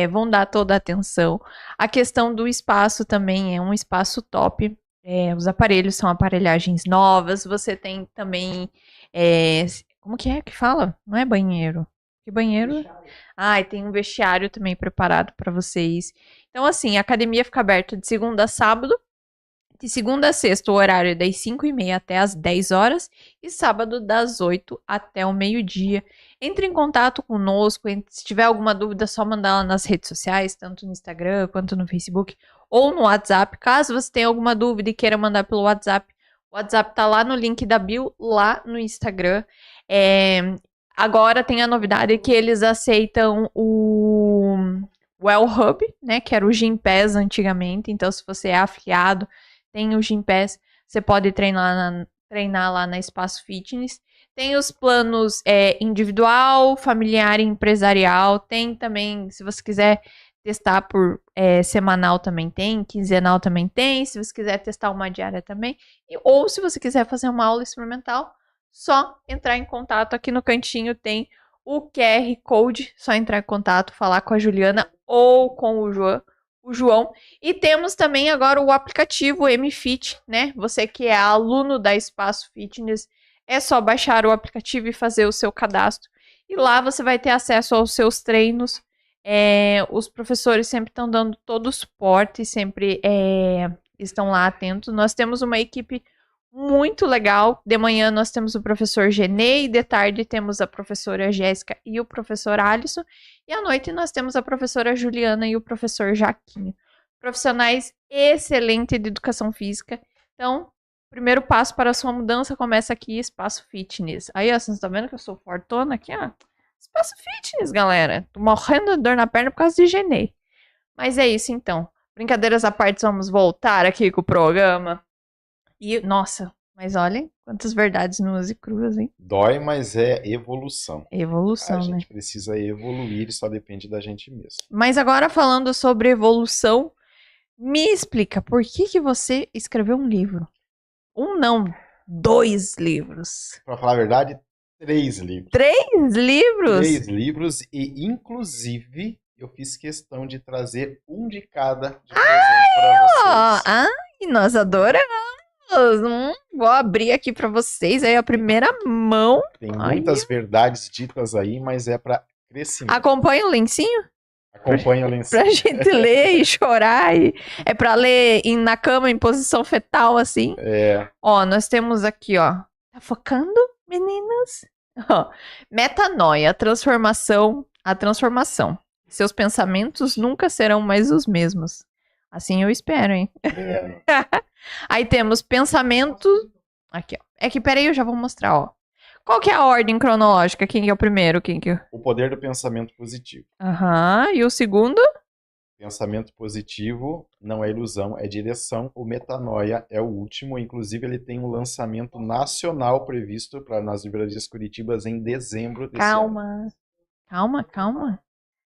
S1: vão dar toda a atenção. A questão do espaço também é um espaço top. Os aparelhos são aparelhagens novas. Você tem também, como que é que fala? Não é banheiro. Que banheiro? Ah, e tem um vestiário também preparado para vocês. Então, assim, a academia fica aberta de segunda a sábado. De segunda a sexta, o horário é das 5h30 até as 10 horas. E sábado, das 8 até o meio-dia. Entre em contato conosco. Se tiver alguma dúvida, é só mandar lá nas redes sociais, tanto no Instagram quanto no Facebook. Ou no WhatsApp. Caso você tenha alguma dúvida e queira mandar pelo WhatsApp, o WhatsApp tá lá no link da bio, lá no Instagram. Agora tem a novidade que eles aceitam o Well Hub, né? Que era o Gympass antigamente. Então, se você é afiliado, tem o Gympass, você pode treinar lá na Espaço Fitness. Tem os planos individual, familiar e empresarial. Tem também, se você quiser testar por semanal também tem, quinzenal também tem. Se você quiser testar uma diária também. Ou se você quiser fazer uma aula experimental, só entrar em contato. Aqui no cantinho tem o QR Code. Só entrar em contato, falar com a Juliana ou com o João. E temos também agora o aplicativo MFit, né? Você que é aluno da Espaço Fitness, é só baixar o aplicativo e fazer o seu cadastro. E lá você vai ter acesso aos seus treinos. Os professores sempre estão dando todo o suporte, sempre estão lá atentos. Nós temos uma equipe muito legal. De manhã nós temos o professor Genei, de tarde temos a professora Jéssica e o professor Alisson, e à noite nós temos a professora Juliana e o professor Jaquinho. Profissionais excelentes de educação física. Então, o primeiro passo para a sua mudança começa aqui, Espaço Fitness. Aí, ó, vocês estão vendo que eu sou fortona aqui, ó? Espaço Fitness, galera. Tô morrendo de dor na perna por causa de Genei. Mas é isso, então. Brincadeiras à parte, vamos voltar aqui com o programa. E, nossa, mas olhem quantas verdades nuas e cruas, hein?
S2: Dói, mas é evolução.
S1: Evolução,
S2: A
S1: né?
S2: gente precisa evoluir e só depende da gente mesmo.
S1: Mas agora falando sobre evolução, me explica, por que você escreveu um livro? Um não, 2 livros.
S2: Pra falar a verdade, 3 livros.
S1: 3 livros?
S2: 3 livros e, inclusive, eu fiz questão de trazer um de cada de presente para vocês.
S1: Ai, nós adoramos. Vou abrir aqui para vocês aí a primeira mão.
S2: Tem muitas verdades ditas aí, mas é para crescimento.
S1: Acompanha o lencinho?
S2: Acompanha o lencinho.
S1: Pra gente ler e chorar. É pra ler na cama em posição fetal, assim. Ó, nós temos aqui, ó. Tá focando, meninas? Ó, metanoia, a transformação. Seus pensamentos nunca serão mais os mesmos. Assim eu espero, hein? Aí temos pensamento. Aqui, ó. É que, peraí, eu já vou mostrar, ó. Qual que é a ordem cronológica? Quem que é o primeiro?
S2: O poder do pensamento positivo.
S1: E o segundo?
S2: Pensamento positivo não é ilusão, é direção. O metanoia é o último. Inclusive, ele tem um lançamento nacional previsto nas livrarias Curitibas em dezembro desse ano.
S1: Calma.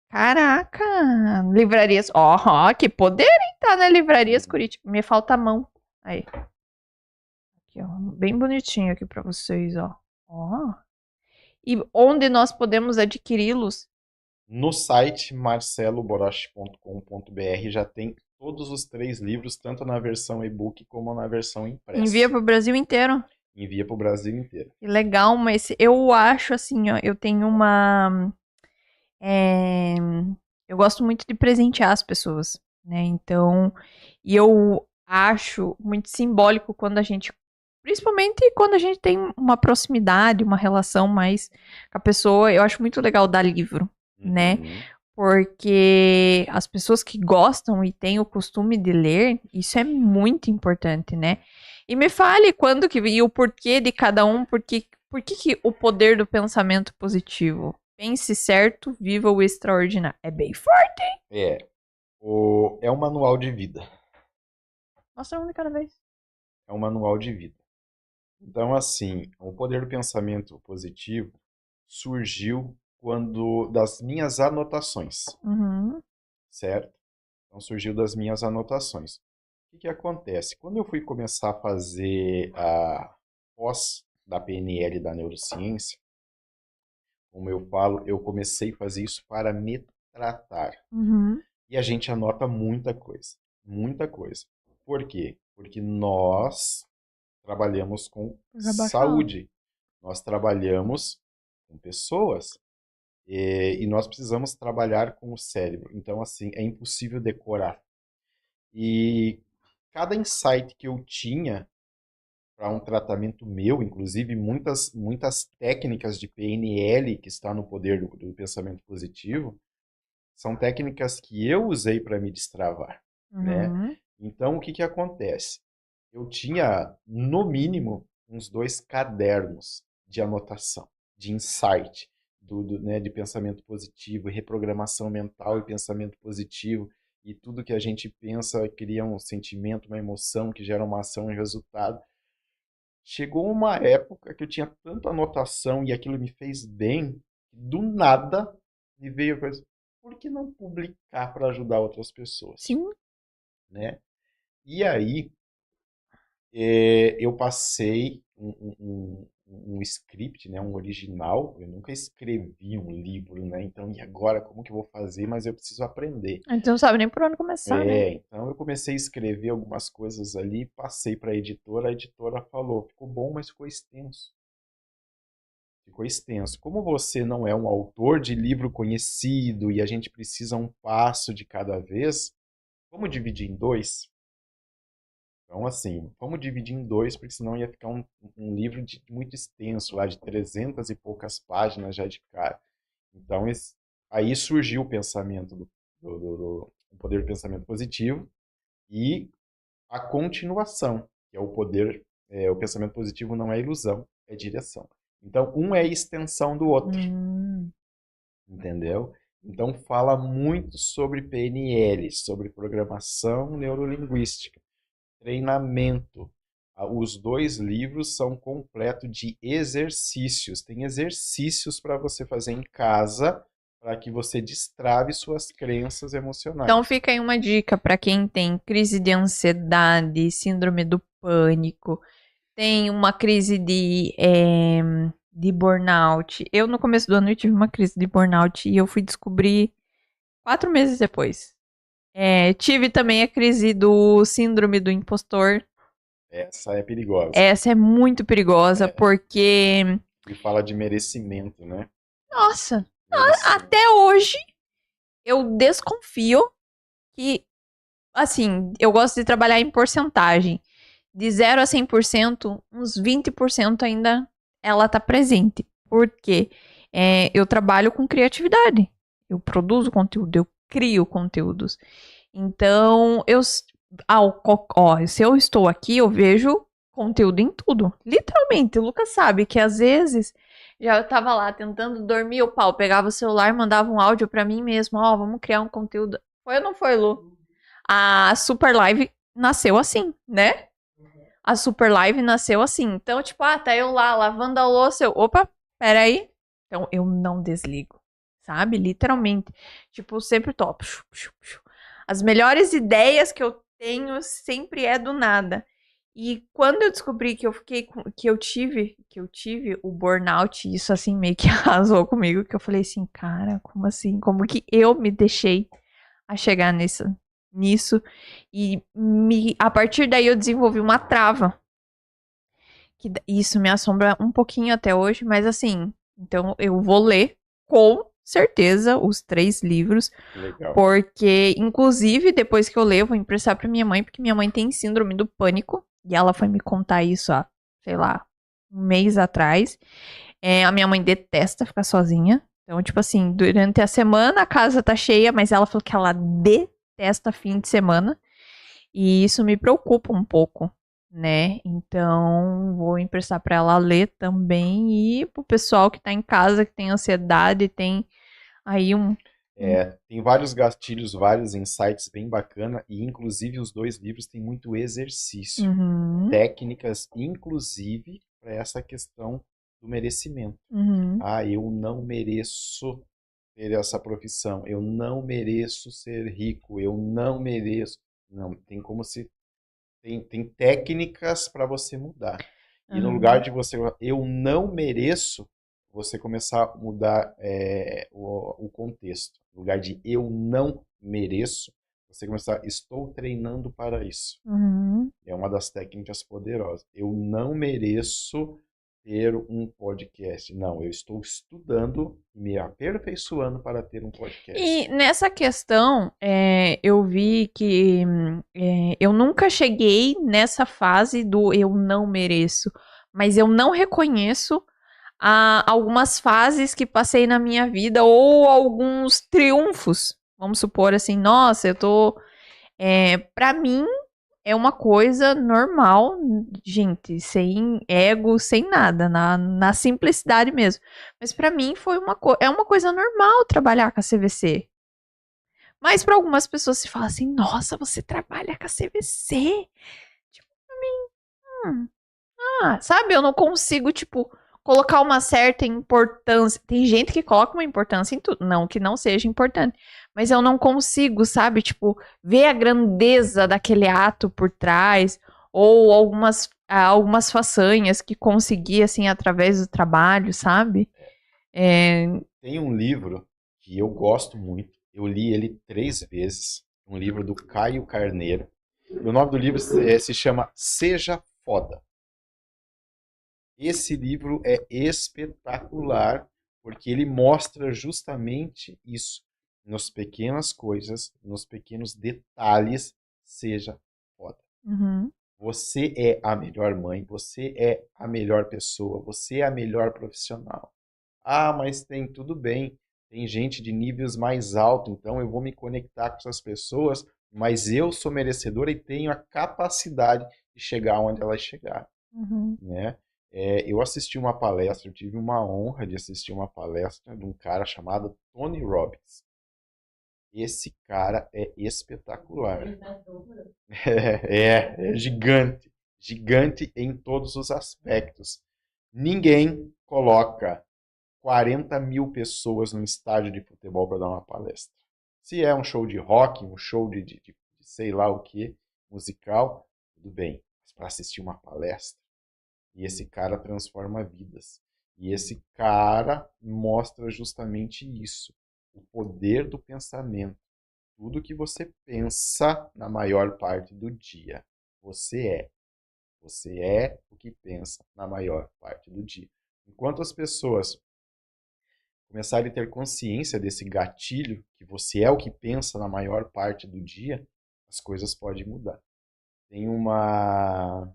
S1: Caraca, livrarias. Ó, que poder, hein? Tá na livrarias Curitiba. Me falta a mão. Aí. Aqui, ó. Bem bonitinho aqui pra vocês, ó. E onde nós podemos adquiri-los?
S2: No site marceloboroche.com.br já tem todos os 3 livros, tanto na versão e-book como na versão impressa.
S1: Envia pro Brasil inteiro?
S2: Envia pro Brasil inteiro.
S1: Que legal, mas eu acho assim, ó, eu tenho uma... eu gosto muito de presentear as pessoas, né? Então, e eu acho muito simbólico quando a gente... Principalmente quando a gente tem uma proximidade, uma relação mais com a pessoa, eu acho muito legal dar livro, né? Porque as pessoas que gostam e têm o costume de ler, isso é muito importante, né? E me fale quando que e o porquê de cada um, por que o poder do pensamento positivo? Pense certo, viva o extraordinário. É bem forte, hein?
S2: É um manual de vida.
S1: Mostra um de cada vez.
S2: É um manual de vida. Então, assim, o poder do pensamento positivo surgiu das minhas anotações,
S1: Uhum.
S2: certo? Então, surgiu das minhas anotações. O que acontece? Quando eu fui começar a fazer a pós da PNL da neurociência, como eu falo, eu comecei a fazer isso para me tratar.
S1: Uhum.
S2: E a gente anota muita coisa. Muita coisa. Por quê? Porque nós trabalhamos com
S1: Já baixou.
S2: saúde. Nós trabalhamos com pessoas. E nós precisamos trabalhar com o cérebro. Então, assim, é impossível decorar. E cada insight que eu tinha para um tratamento meu, inclusive muitas técnicas de PNL que está no poder do pensamento positivo, são técnicas que eu usei para me destravar, né?
S1: Uhum.
S2: Então, o que acontece? Eu tinha, no mínimo, uns 2 cadernos de anotação, de insight, né, de pensamento positivo, reprogramação mental e pensamento positivo, e tudo que a gente pensa cria um sentimento, uma emoção que gera uma ação e resultado. Chegou uma época que eu tinha tanta anotação e aquilo me fez bem, do nada me veio a coisa, por que não publicar para ajudar outras pessoas,
S1: Sim.
S2: né? E aí eu passei um script, né, um original. Eu nunca escrevi um livro, né? Então, e agora como que eu vou fazer? Mas eu preciso aprender.
S1: A gente não sabe nem por onde começar, né?
S2: Então eu comecei a escrever algumas coisas ali, passei para a editora falou, ficou bom, mas ficou extenso. Ficou extenso. Como você não é um autor de livro conhecido e a gente precisa um passo de cada vez, vamos dividir em 2? Então, assim, vamos dividir em 2, porque senão ia ficar um livro muito extenso, lá de 300 e poucas páginas já de cara. Então, aí surgiu o pensamento do poder do pensamento positivo e a continuação, que é o poder, o pensamento positivo não é ilusão, é direção. Então, um é extensão do outro, entendeu? Então, fala muito sobre PNL, sobre programação neurolinguística, treinamento. Os 2 livros são completos de exercícios. Tem exercícios para você fazer em casa para que você destrave suas crenças emocionais.
S1: Então fica aí uma dica para quem tem crise de ansiedade, síndrome do pânico, tem uma crise de burnout. Eu, no começo do ano, eu tive uma crise de burnout e eu fui descobrir 4 meses depois. Tive também a crise do síndrome do impostor.
S2: Essa é perigosa.
S1: Essa é muito perigosa, porque...
S2: E fala de merecimento, né?
S1: Nossa, até hoje eu desconfio que, assim, eu gosto de trabalhar em porcentagem. De 0 a 100%, uns 20% ainda ela tá presente. Porque eu trabalho com criatividade. Eu produzo conteúdo, eu crio conteúdos. Então, se eu estou aqui, eu vejo conteúdo em tudo. Literalmente, o Lucas sabe que às vezes já eu tava lá tentando dormir, o pau pegava o celular, mandava um áudio pra mim mesmo, vamos criar um conteúdo. Foi ou não foi, Lu? A Super Live nasceu assim, né? A Super Live nasceu assim. Então, tipo, tá eu lá lavando a louça, opa, peraí. Então, eu não desligo, sabe? Literalmente. Tipo, sempre top. As melhores ideias que eu tenho sempre é do nada. E quando eu descobri que eu tive o burnout, isso assim meio que arrasou comigo, que eu falei assim, cara, como assim? Como que eu me deixei a chegar nisso? E a partir daí eu desenvolvi uma trava. Que isso me assombra um pouquinho até hoje, mas assim, então eu vou ler com certeza os 3 livros.
S2: Legal.
S1: Porque, inclusive, depois que eu ler, eu vou emprestar pra minha mãe, porque minha mãe tem síndrome do pânico. E ela foi me contar isso há, sei lá, um mês atrás. A minha mãe detesta ficar sozinha. Então, tipo assim, durante a semana a casa tá cheia, mas ela falou que ela detesta fim de semana. E isso me preocupa um pouco, né? Então, vou emprestar pra ela ler também. E pro pessoal que tá em casa, que tem ansiedade, tem aí
S2: Tem vários gatilhos, vários insights bem bacana, e inclusive os 2 livros têm muito exercício, técnicas, inclusive para essa questão do merecimento. Eu não mereço ter essa profissão, eu não mereço ser rico, eu não mereço. Não, tem como se tem técnicas para você mudar. E no lugar de você, eu não mereço, você começar a mudar o contexto. No lugar de eu não mereço, você começar, estou treinando para isso. É uma das técnicas poderosas. Eu não mereço ter um podcast. Não, eu estou estudando e me aperfeiçoando para ter um podcast.
S1: E nessa questão, eu vi que eu nunca cheguei nessa fase do eu não mereço, mas eu não reconheço algumas fases que passei na minha vida ou alguns triunfos. Vamos supor assim, nossa, eu tô... pra mim, é uma coisa normal, gente, sem ego, sem nada, na simplicidade mesmo. Mas pra mim é uma coisa normal trabalhar com a CVC. Mas pra algumas pessoas se fala assim, nossa, você trabalha com a CVC? Tipo, pra mim, sabe, eu não consigo, tipo, colocar uma certa importância. Tem gente que coloca uma importância em tudo, não que não seja importante. Mas eu não consigo, sabe, tipo, ver a grandeza daquele ato por trás, ou algumas façanhas que consegui, assim, através do trabalho, sabe?
S2: Tem um livro que eu gosto muito, eu li ele 3 vezes, um livro do Caio Carneiro. O nome do livro se chama Seja Foda. Esse livro é espetacular, porque ele mostra justamente isso. Nas pequenas coisas, nos pequenos detalhes, seja foda. Você é a melhor mãe, você é a melhor pessoa, você é a melhor profissional. Mas tudo bem, tem gente de níveis mais altos, então eu vou me conectar com essas pessoas, mas eu sou merecedora e tenho a capacidade de chegar onde elas chegaram. Né? Eu assisti uma palestra, eu tive uma honra de assistir uma palestra de um cara chamado Tony Robbins. Esse cara é espetacular. É gigante. Gigante em todos os aspectos. Ninguém coloca 40 mil pessoas num estádio de futebol para dar uma palestra. Se é um show de rock, um show de sei lá o que, musical, tudo bem. Mas para assistir uma palestra, e esse cara transforma vidas. E esse cara mostra justamente isso. O poder do pensamento. Tudo que você pensa na maior parte do dia. Você é. Você é o que pensa na maior parte do dia. Enquanto as pessoas começarem a ter consciência desse gatilho, que você é o que pensa na maior parte do dia, as coisas podem mudar. Tem uma...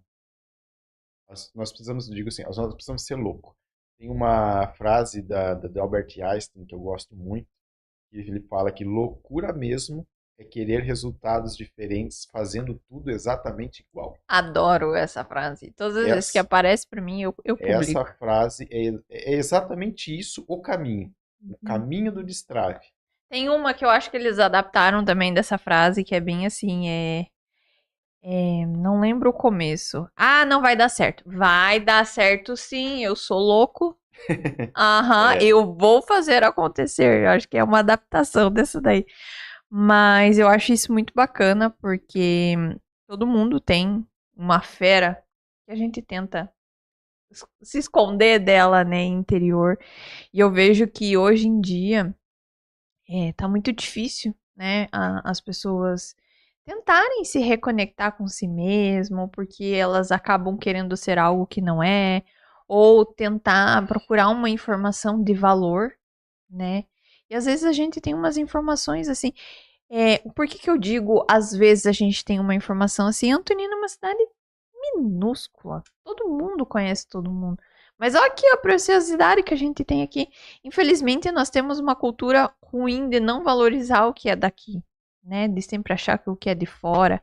S2: Nós precisamos, nós precisamos ser loucos. Tem uma frase da Albert Einstein que eu gosto muito, que ele fala que loucura mesmo é querer resultados diferentes fazendo tudo exatamente igual.
S1: Adoro essa frase. Todas as vezes que aparece para mim, eu publico.
S2: Essa frase é exatamente isso, o caminho. O caminho do destrave.
S1: Tem uma que eu acho que eles adaptaram também dessa frase, que é bem assim, não lembro o começo. Não vai dar certo. Vai dar certo sim, eu sou louco. Eu vou fazer acontecer. Eu acho que é uma adaptação dessa daí. Mas eu acho isso muito bacana, porque todo mundo tem uma fera que a gente tenta se esconder dela, né, interior. E eu vejo que hoje em dia tá muito difícil, né, as pessoas tentarem se reconectar com si mesmo, porque elas acabam querendo ser algo que não é, ou tentar procurar uma informação de valor, né? E às vezes a gente tem umas informações assim. Por que eu digo, às vezes a gente tem uma informação assim? Antonina é uma cidade minúscula. Todo mundo conhece todo mundo. Mas olha aqui a preciosidade que a gente tem aqui. Infelizmente, nós temos uma cultura ruim de não valorizar o que é daqui, né? De sempre achar que o que é de fora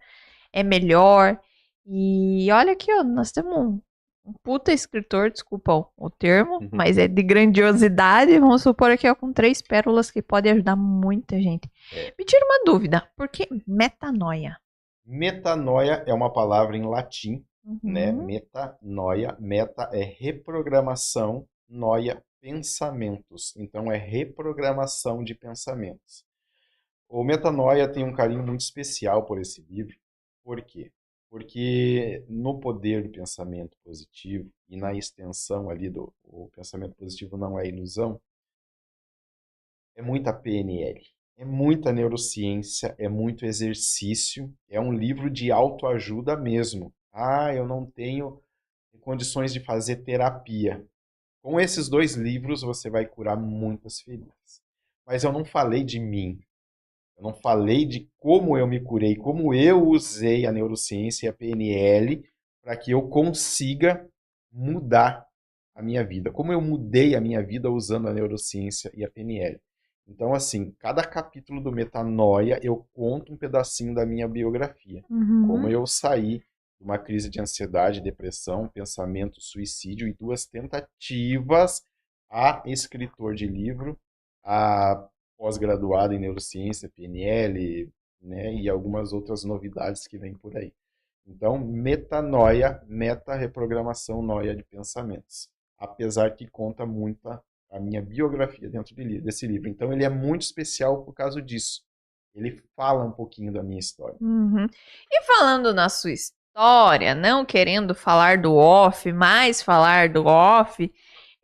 S1: é melhor. E olha aqui, ó, nós temos um puta escritor, desculpa o termo, mas é de grandiosidade. Vamos supor aqui, ó, com 3 pérolas que pode ajudar muita gente. Me tira uma dúvida, por que metanoia?
S2: Metanoia é uma palavra em latim, né?
S1: Uhum.
S2: Metanoia, meta é reprogramação, noia, pensamentos. Então é reprogramação de pensamentos. O Metanoia tem um carinho muito especial por esse livro. Por quê? Porque no poder do pensamento positivo e na extensão ali do o pensamento positivo não é ilusão, é muita PNL, é muita neurociência, é muito exercício, é um livro de autoajuda mesmo. Ah, eu não tenho condições de fazer terapia. Com esses 2 livros você vai curar muitas feridas. Mas eu não falei de mim. Eu não falei de como eu me curei, como eu usei a neurociência e a PNL para que eu consiga mudar a minha vida. Como eu mudei a minha vida usando a neurociência e a PNL. Então, assim, cada capítulo do Metanoia eu conto um pedacinho da minha biografia. Como
S1: Uhum.
S2: eu saí de uma crise de ansiedade, depressão, pensamento, suicídio e 2 tentativas a escritor de livro, a pós-graduado em neurociência, PNL, né, e algumas outras novidades que vêm por aí. Então, metanoia, meta-reprogramação, noia de pensamentos. Apesar que conta muito a minha biografia dentro desse livro. Então, ele é muito especial por causa disso. Ele fala um pouquinho da minha história.
S1: Uhum. E falando na sua história, não querendo falar do off, mas falar do off,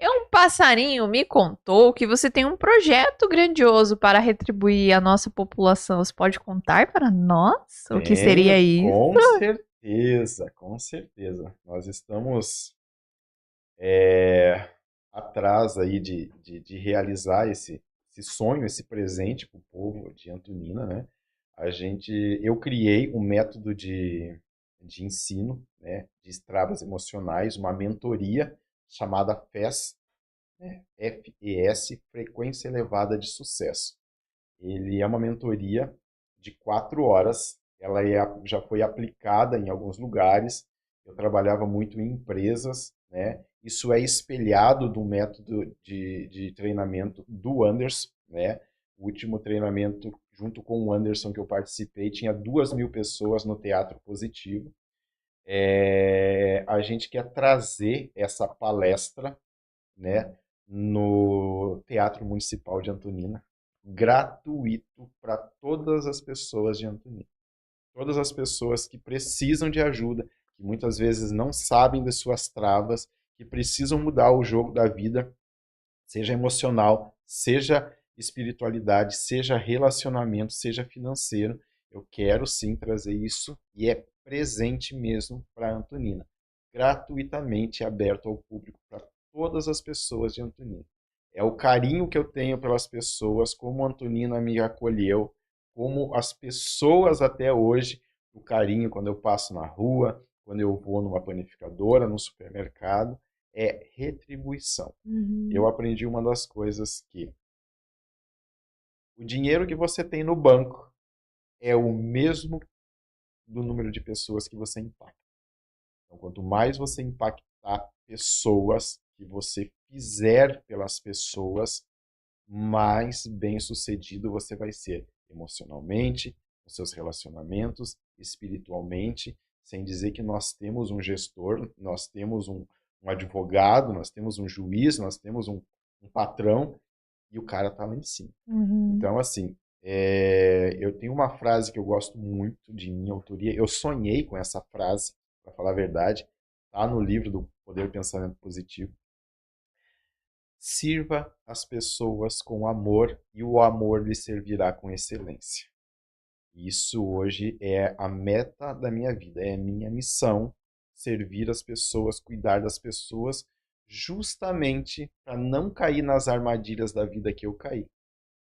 S1: um passarinho me contou que você tem um projeto grandioso para retribuir a nossa população. Você pode contar para nós o que seria
S2: Tenho,
S1: isso?
S2: com certeza, com certeza. Nós estamos atrás aí de realizar esse sonho, esse presente para o povo de Antonina, né? Eu criei um método de ensino, né, de estradas emocionais, uma mentoria chamada FES, né, FES, Frequência Elevada de Sucesso. Ele é uma mentoria de 4 horas, ela já foi aplicada em alguns lugares, eu trabalhava muito em empresas, né? Isso é espelhado do método de treinamento do Anderson, né? O último treinamento, junto com o Anderson que eu participei, tinha 2.000 pessoas no Teatro Positivo. A gente quer trazer essa palestra, né, no Teatro Municipal de Antonina, gratuito para todas as pessoas de Antonina. Todas as pessoas que precisam de ajuda, que muitas vezes não sabem de suas travas, que precisam mudar o jogo da vida, seja emocional, seja espiritualidade, seja relacionamento, seja financeiro. Eu quero sim trazer isso e é presente mesmo para Antonina, gratuitamente aberto ao público para todas as pessoas de Antonina. É o carinho que eu tenho pelas pessoas, como Antonina me acolheu, como as pessoas até hoje, o carinho quando eu passo na rua, quando eu vou numa panificadora, no supermercado, é retribuição. Eu
S1: Uhum.
S2: aprendi uma das coisas que o dinheiro que você tem no banco é o mesmo do número de pessoas que você impacta. Então, quanto mais você impactar pessoas, que você fizer pelas pessoas, mais bem-sucedido você vai ser emocionalmente, nos seus relacionamentos, espiritualmente, sem dizer que nós temos um gestor, nós temos um advogado, nós temos um juiz, nós temos um patrão e o cara tá lá em cima.
S1: Uhum.
S2: Então, assim, eu tenho uma frase que eu gosto muito de minha autoria. Eu sonhei com essa frase, para falar a verdade. Tá no livro do Poder do Pensamento Positivo. Sirva as pessoas com amor e o amor lhe servirá com excelência. Isso hoje é a meta da minha vida, é a minha missão, servir as pessoas, cuidar das pessoas, justamente para não cair nas armadilhas da vida que eu caí.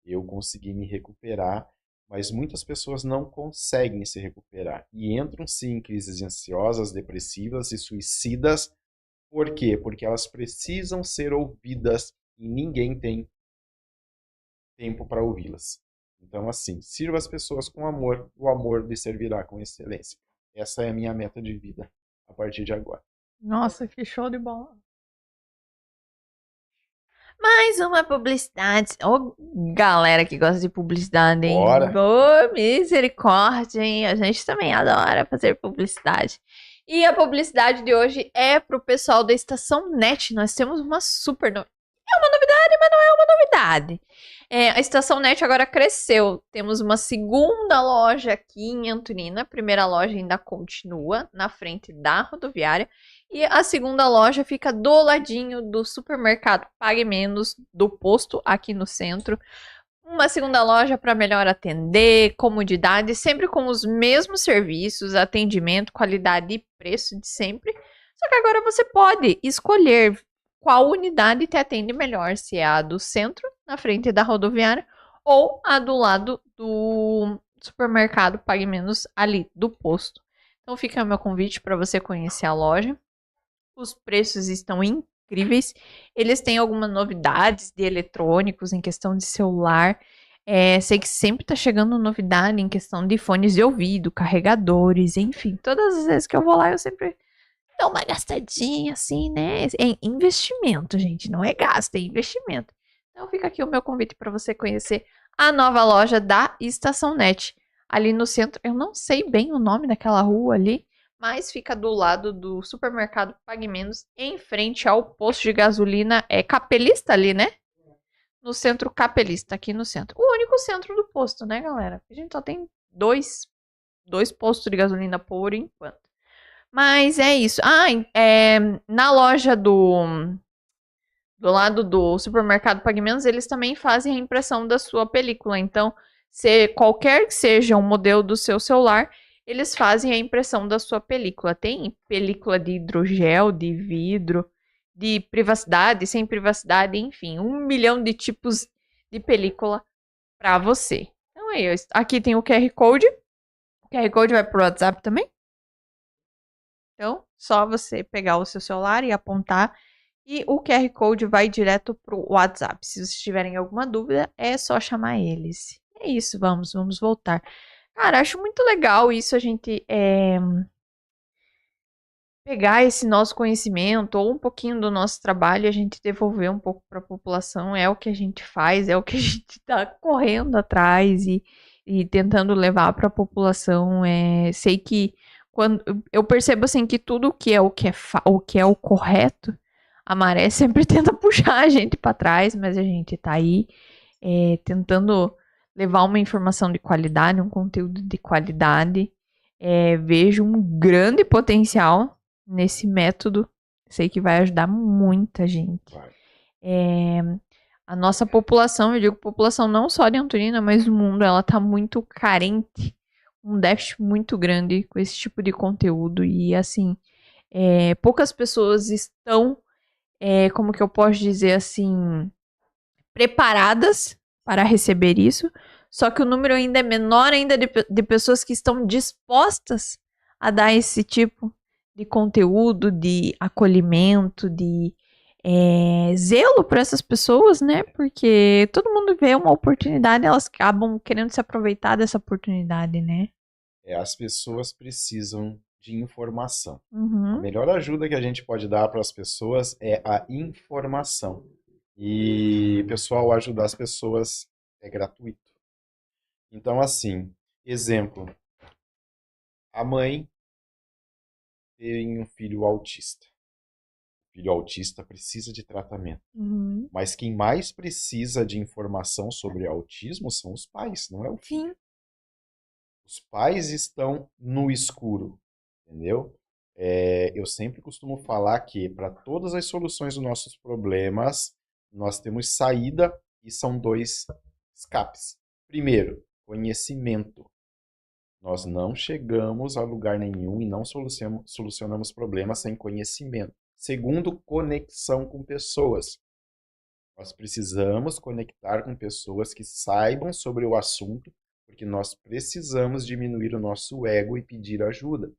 S2: Eu consegui me recuperar, mas muitas pessoas não conseguem se recuperar e entram sim em crises ansiosas, depressivas e suicidas. Por quê? Porque elas precisam ser ouvidas e ninguém tem tempo para ouvi-las. Então, assim, sirva as pessoas com amor, o amor lhe servirá com excelência. Essa é a minha meta de vida a partir de agora.
S1: Nossa, que show de bola. Mais uma publicidade. Ô, galera que gosta de publicidade, hein?
S2: Bora.
S1: Ô, misericórdia, hein? A gente também adora fazer publicidade. E a publicidade de hoje é pro pessoal da Estação Net. Nós temos uma super novidade. É uma novidade, mas não é uma novidade. A Estação Net agora cresceu. Temos uma segunda loja aqui em Antonina. A primeira loja ainda continua na frente da rodoviária. E a segunda loja fica do ladinho do supermercado Pague Menos do posto aqui no centro. Uma segunda loja para melhor atender, comodidade, sempre com os mesmos serviços, atendimento, qualidade e preço de sempre. Só que agora você pode escolher qual unidade te atende melhor, se é a do centro, na frente da rodoviária, ou a do lado do supermercado Pague Menos ali do posto. Então fica o meu convite para você conhecer a loja. Os preços estão incríveis. Eles têm algumas novidades de eletrônicos em questão de celular. Sei que sempre tá chegando novidade em questão de fones de ouvido, carregadores, enfim. Todas as vezes que eu vou lá, eu sempre dou uma gastadinha, assim, né? É investimento, gente. Não é gasto, é investimento. Então fica aqui o meu convite para você conhecer a nova loja da Estação Net. Ali no centro, eu não sei bem o nome daquela rua ali, mas fica do lado do supermercado Pague Menos, em frente ao posto de gasolina Capelista ali, né? No centro Capelista, aqui no centro. O único centro do posto, né, galera? A gente só tem dois postos de gasolina por enquanto. Mas é isso. Na loja do lado do supermercado Pague Menos, eles também fazem a impressão da sua película. Então, se qualquer que seja o modelo do seu celular, eles fazem a impressão da sua película. Tem película de hidrogel, de vidro, de privacidade, sem privacidade, enfim, 1 milhão de tipos de película para você. Então é isso. Aqui tem o QR Code. O QR Code vai pro WhatsApp também. Então, só você pegar o seu celular e apontar e o QR Code vai direto pro WhatsApp. Se vocês tiverem alguma dúvida, é só chamar eles. É isso, vamos voltar. Cara, acho muito legal isso, a gente pegar esse nosso conhecimento ou um pouquinho do nosso trabalho e a gente devolver um pouco para a população. É o que a gente faz, é o que a gente está correndo atrás e tentando levar para a população. Sei que quando eu percebo assim que tudo o que é o correto, a maré sempre tenta puxar a gente para trás, mas a gente está aí tentando levar uma informação de qualidade, um conteúdo de qualidade. Vejo um grande potencial nesse método. Sei que vai ajudar muita gente. A nossa população, eu digo população não só de Antonina, mas do mundo, ela tá muito carente, um déficit muito grande com esse tipo de conteúdo. E assim, poucas pessoas estão, como que eu posso dizer assim, preparadas para receber isso. Só que o número ainda é menor ainda de pessoas que estão dispostas a dar esse tipo de conteúdo, de acolhimento, de zelo para essas pessoas, né? Porque todo mundo vê uma oportunidade, elas acabam querendo se aproveitar dessa oportunidade, né?
S2: As pessoas precisam de informação.
S1: Uhum.
S2: A melhor ajuda que a gente pode dar para as pessoas é a informação. E, pessoal, ajudar as pessoas é gratuito. Então, assim, exemplo. A mãe tem um filho autista. O filho autista precisa de tratamento.
S1: Uhum.
S2: Mas quem mais precisa de informação sobre autismo são os pais, não é o filho.
S1: Sim.
S2: Os pais estão no escuro, entendeu? Eu sempre costumo falar que para todas as soluções dos nossos problemas, nós temos saída e são 2 escapes. Primeiro, conhecimento. Nós não chegamos a lugar nenhum e não solucionamos problemas sem conhecimento. Segundo, conexão com pessoas. Nós precisamos conectar com pessoas que saibam sobre o assunto, porque nós precisamos diminuir o nosso ego e pedir ajuda.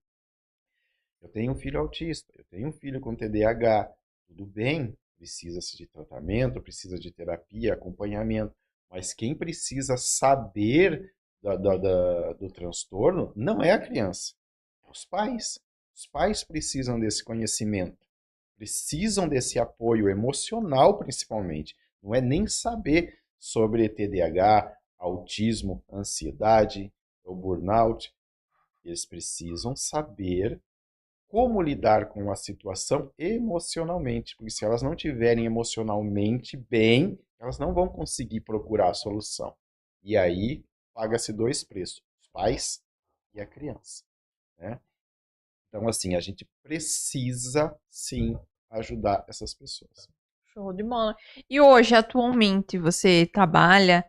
S2: Eu tenho um filho autista, eu tenho um filho com TDAH. Tudo bem, precisa-se de tratamento, precisa de terapia, acompanhamento. Mas quem precisa saber do transtorno não é a criança, é os pais. Os pais precisam desse conhecimento, precisam desse apoio emocional, principalmente. Não é nem saber sobre TDAH, autismo, ansiedade, o burnout. Eles precisam saber como lidar com a situação emocionalmente, porque se elas não tiverem emocionalmente bem, elas não vão conseguir procurar a solução. E aí paga-se dois preços, os pais e a criança, né? Então, assim, a gente precisa, sim, ajudar essas pessoas.
S1: Show de bola. E hoje, atualmente, você trabalha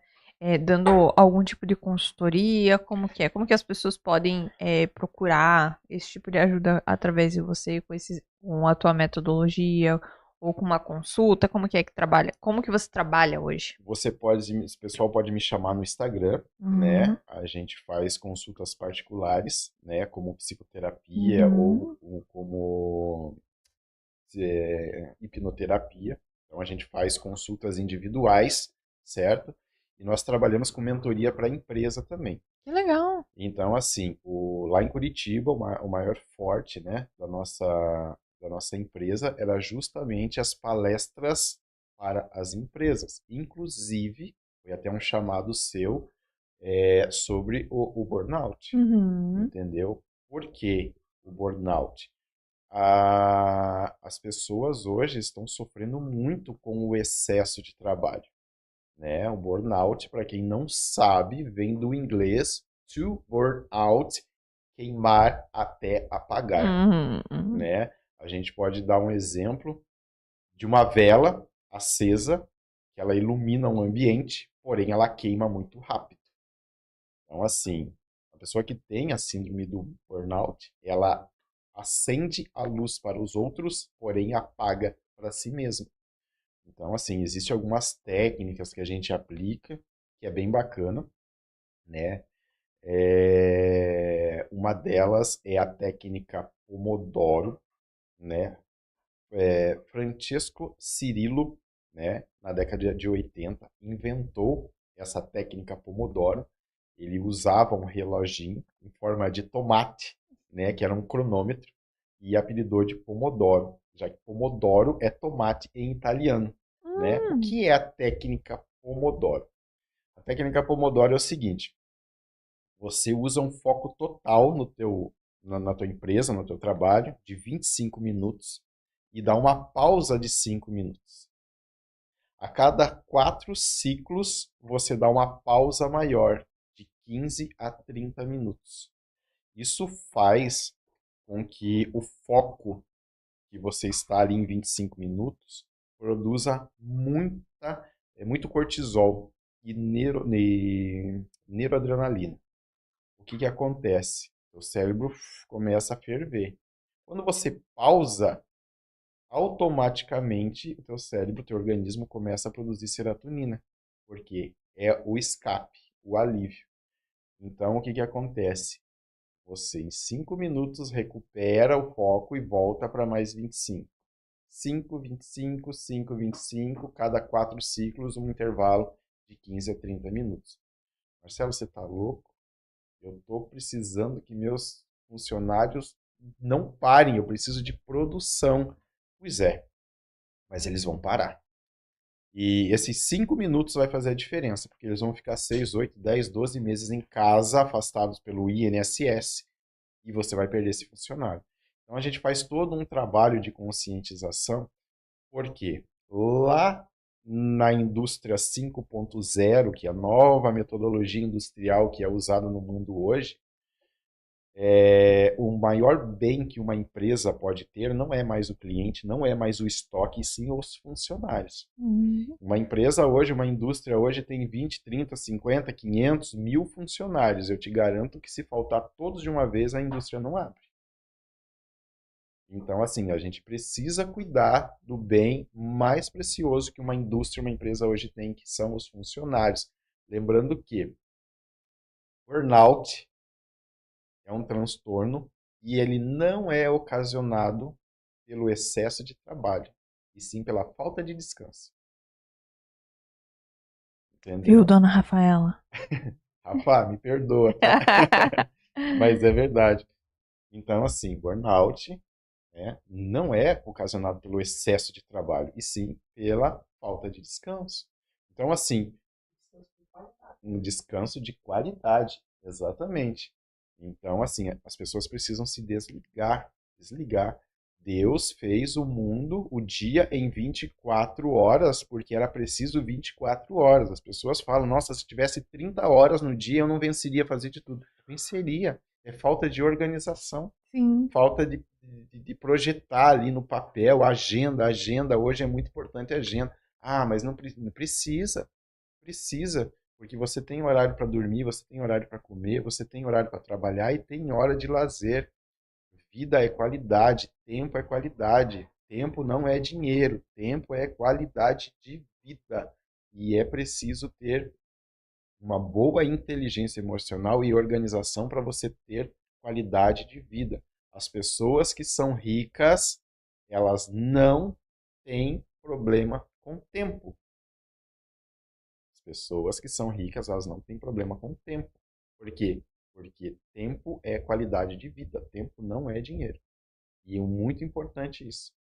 S1: dando algum tipo de consultoria? Como que é? Como que as pessoas podem procurar esse tipo de ajuda através de você com a tua metodologia ou com uma consulta? Como que é que trabalha? Como que você trabalha hoje?
S2: O pessoal pode me chamar no Instagram, né? A gente faz consultas particulares, né? Como psicoterapia ou como hipnoterapia. Então a gente faz consultas individuais, certo? E nós trabalhamos com mentoria para a empresa também.
S1: Que legal.
S2: Então, assim, lá em Curitiba, o maior forte, né, da nossa empresa era justamente as palestras para as empresas. Inclusive, foi até um chamado seu sobre o burnout, entendeu? Por que o burnout? As pessoas hoje estão sofrendo muito com o excesso de trabalho, né? O burnout, para quem não sabe, vem do inglês to burn out, queimar até apagar, né? A gente pode dar um exemplo de uma vela acesa, que ela ilumina um ambiente, porém ela queima muito rápido. Então, assim, a pessoa que tem a síndrome do burnout, ela acende a luz para os outros, porém apaga para si mesma. Então, assim, existem algumas técnicas que a gente aplica, que é bem bacana, né? Uma delas é a técnica Pomodoro, né? Francesco Cirillo, né, na década de 80, inventou essa técnica Pomodoro. Ele usava um reloginho em forma de tomate, né, que era um cronômetro, e apelidou de Pomodoro, já que Pomodoro é tomate em italiano, né? O que é a técnica Pomodoro? A técnica Pomodoro é o seguinte: você usa um foco total na tua empresa, no teu trabalho, de 25 minutos e dá uma pausa de 5 minutos. A cada 4 ciclos, você dá uma pausa maior, de 15 a 30 minutos. Isso faz com que o foco que você está ali em 25 minutos produza muito cortisol e neuroadrenalina. O que acontece? O cérebro começa a ferver. Quando você pausa, automaticamente o teu cérebro, o teu organismo começa a produzir serotonina, porque é o escape, o alívio. Então, o que acontece? Você, em 5 minutos, recupera o foco e volta para mais 25. 5, 25, 5, 25, cada 4 ciclos, um intervalo de 15 a 30 minutos. Marcelo, você está louco? Eu estou precisando que meus funcionários não parem, eu preciso de produção. Pois é, mas eles vão parar. E esses 5 minutos vai fazer a diferença, porque eles vão ficar 6, 8, 10, 12 meses em casa, afastados pelo INSS, e você vai perder esse funcionário. Então a gente faz todo um trabalho de conscientização, porque lá na indústria 5.0, que é a nova metodologia industrial que é usada no mundo hoje, o maior bem que uma empresa pode ter não é mais o cliente, não é mais o estoque, e sim os funcionários. Uma empresa hoje, uma indústria hoje tem 20, 30, 50, 500, 1000 funcionários. Eu te garanto que se faltar todos de uma vez, a indústria não abre. Então, assim, a gente precisa cuidar do bem mais precioso que uma indústria, uma empresa hoje tem, que são os funcionários. Lembrando que burnout é um transtorno e ele não é ocasionado pelo excesso de trabalho, e sim pela falta de descanso. Entendeu?
S1: Viu, dona Rafaela?
S2: Rafa, me perdoa, tá? Mas é verdade. Então, assim, burnout, né, não é ocasionado pelo excesso de trabalho, e sim pela falta de descanso. Então, assim, um descanso de qualidade, exatamente. Então, assim, as pessoas precisam se desligar. Deus fez o mundo, o dia em 24 horas, porque era preciso 24 horas. As pessoas falam, nossa, se tivesse 30 horas no dia, eu não venceria fazer de tudo. Venceria. É falta de organização,
S1: Sim.
S2: falta de projetar ali no papel, agenda hoje é muito importante a agenda. Ah, mas não precisa. Precisa, porque você tem horário para dormir, você tem horário para comer, você tem horário para trabalhar e tem hora de lazer. Vida é qualidade, tempo é qualidade. Tempo não é dinheiro, tempo é qualidade de vida. E é preciso ter uma boa inteligência emocional e organização para você ter qualidade de vida. As pessoas que são ricas, elas não têm problema com tempo. Pessoas que são ricas, elas não têm problema com o tempo. Por quê? Porque tempo é qualidade de vida, tempo não é dinheiro. E é muito importante isso.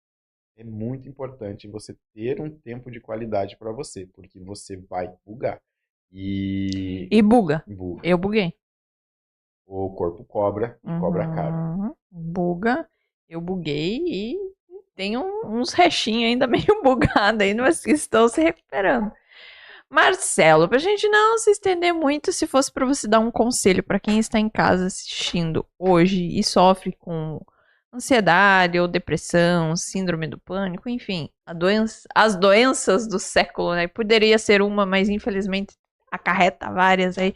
S2: É muito importante você ter um tempo de qualidade para você, porque você vai bugar.
S1: E buga.
S2: Buga.
S1: Eu buguei.
S2: O corpo cobra e cobra caro.
S1: Buga. Eu buguei e tem uns restinhos ainda meio bugados aí, mas que estão se recuperando. Marcelo, pra gente não se estender muito, se fosse pra você dar um conselho pra quem está em casa assistindo hoje e sofre com ansiedade ou depressão, síndrome do pânico, enfim, as doenças do século, né? Poderia ser uma, mas infelizmente acarreta várias aí.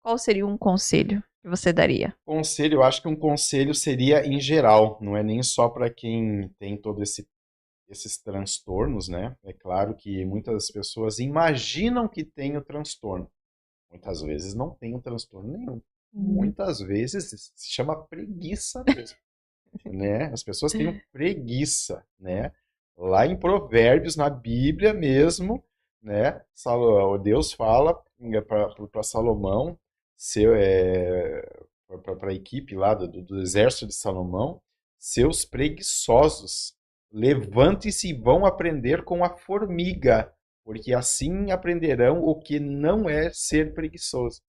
S1: Qual seria um conselho que você daria?
S2: Conselho, eu acho que um conselho seria em geral, não é nem só para quem tem todo esses transtornos, né? É claro que muitas pessoas imaginam que tem o transtorno. Muitas vezes não tem o transtorno nenhum. Muitas vezes se chama preguiça mesmo, né? As pessoas têm preguiça, né? Lá em Provérbios, na Bíblia mesmo, né? Deus fala para Salomão, para a equipe lá do exército de Salomão, seus preguiçosos, levante-se e vão aprender com a formiga, porque assim aprenderão o que não é ser preguiçoso.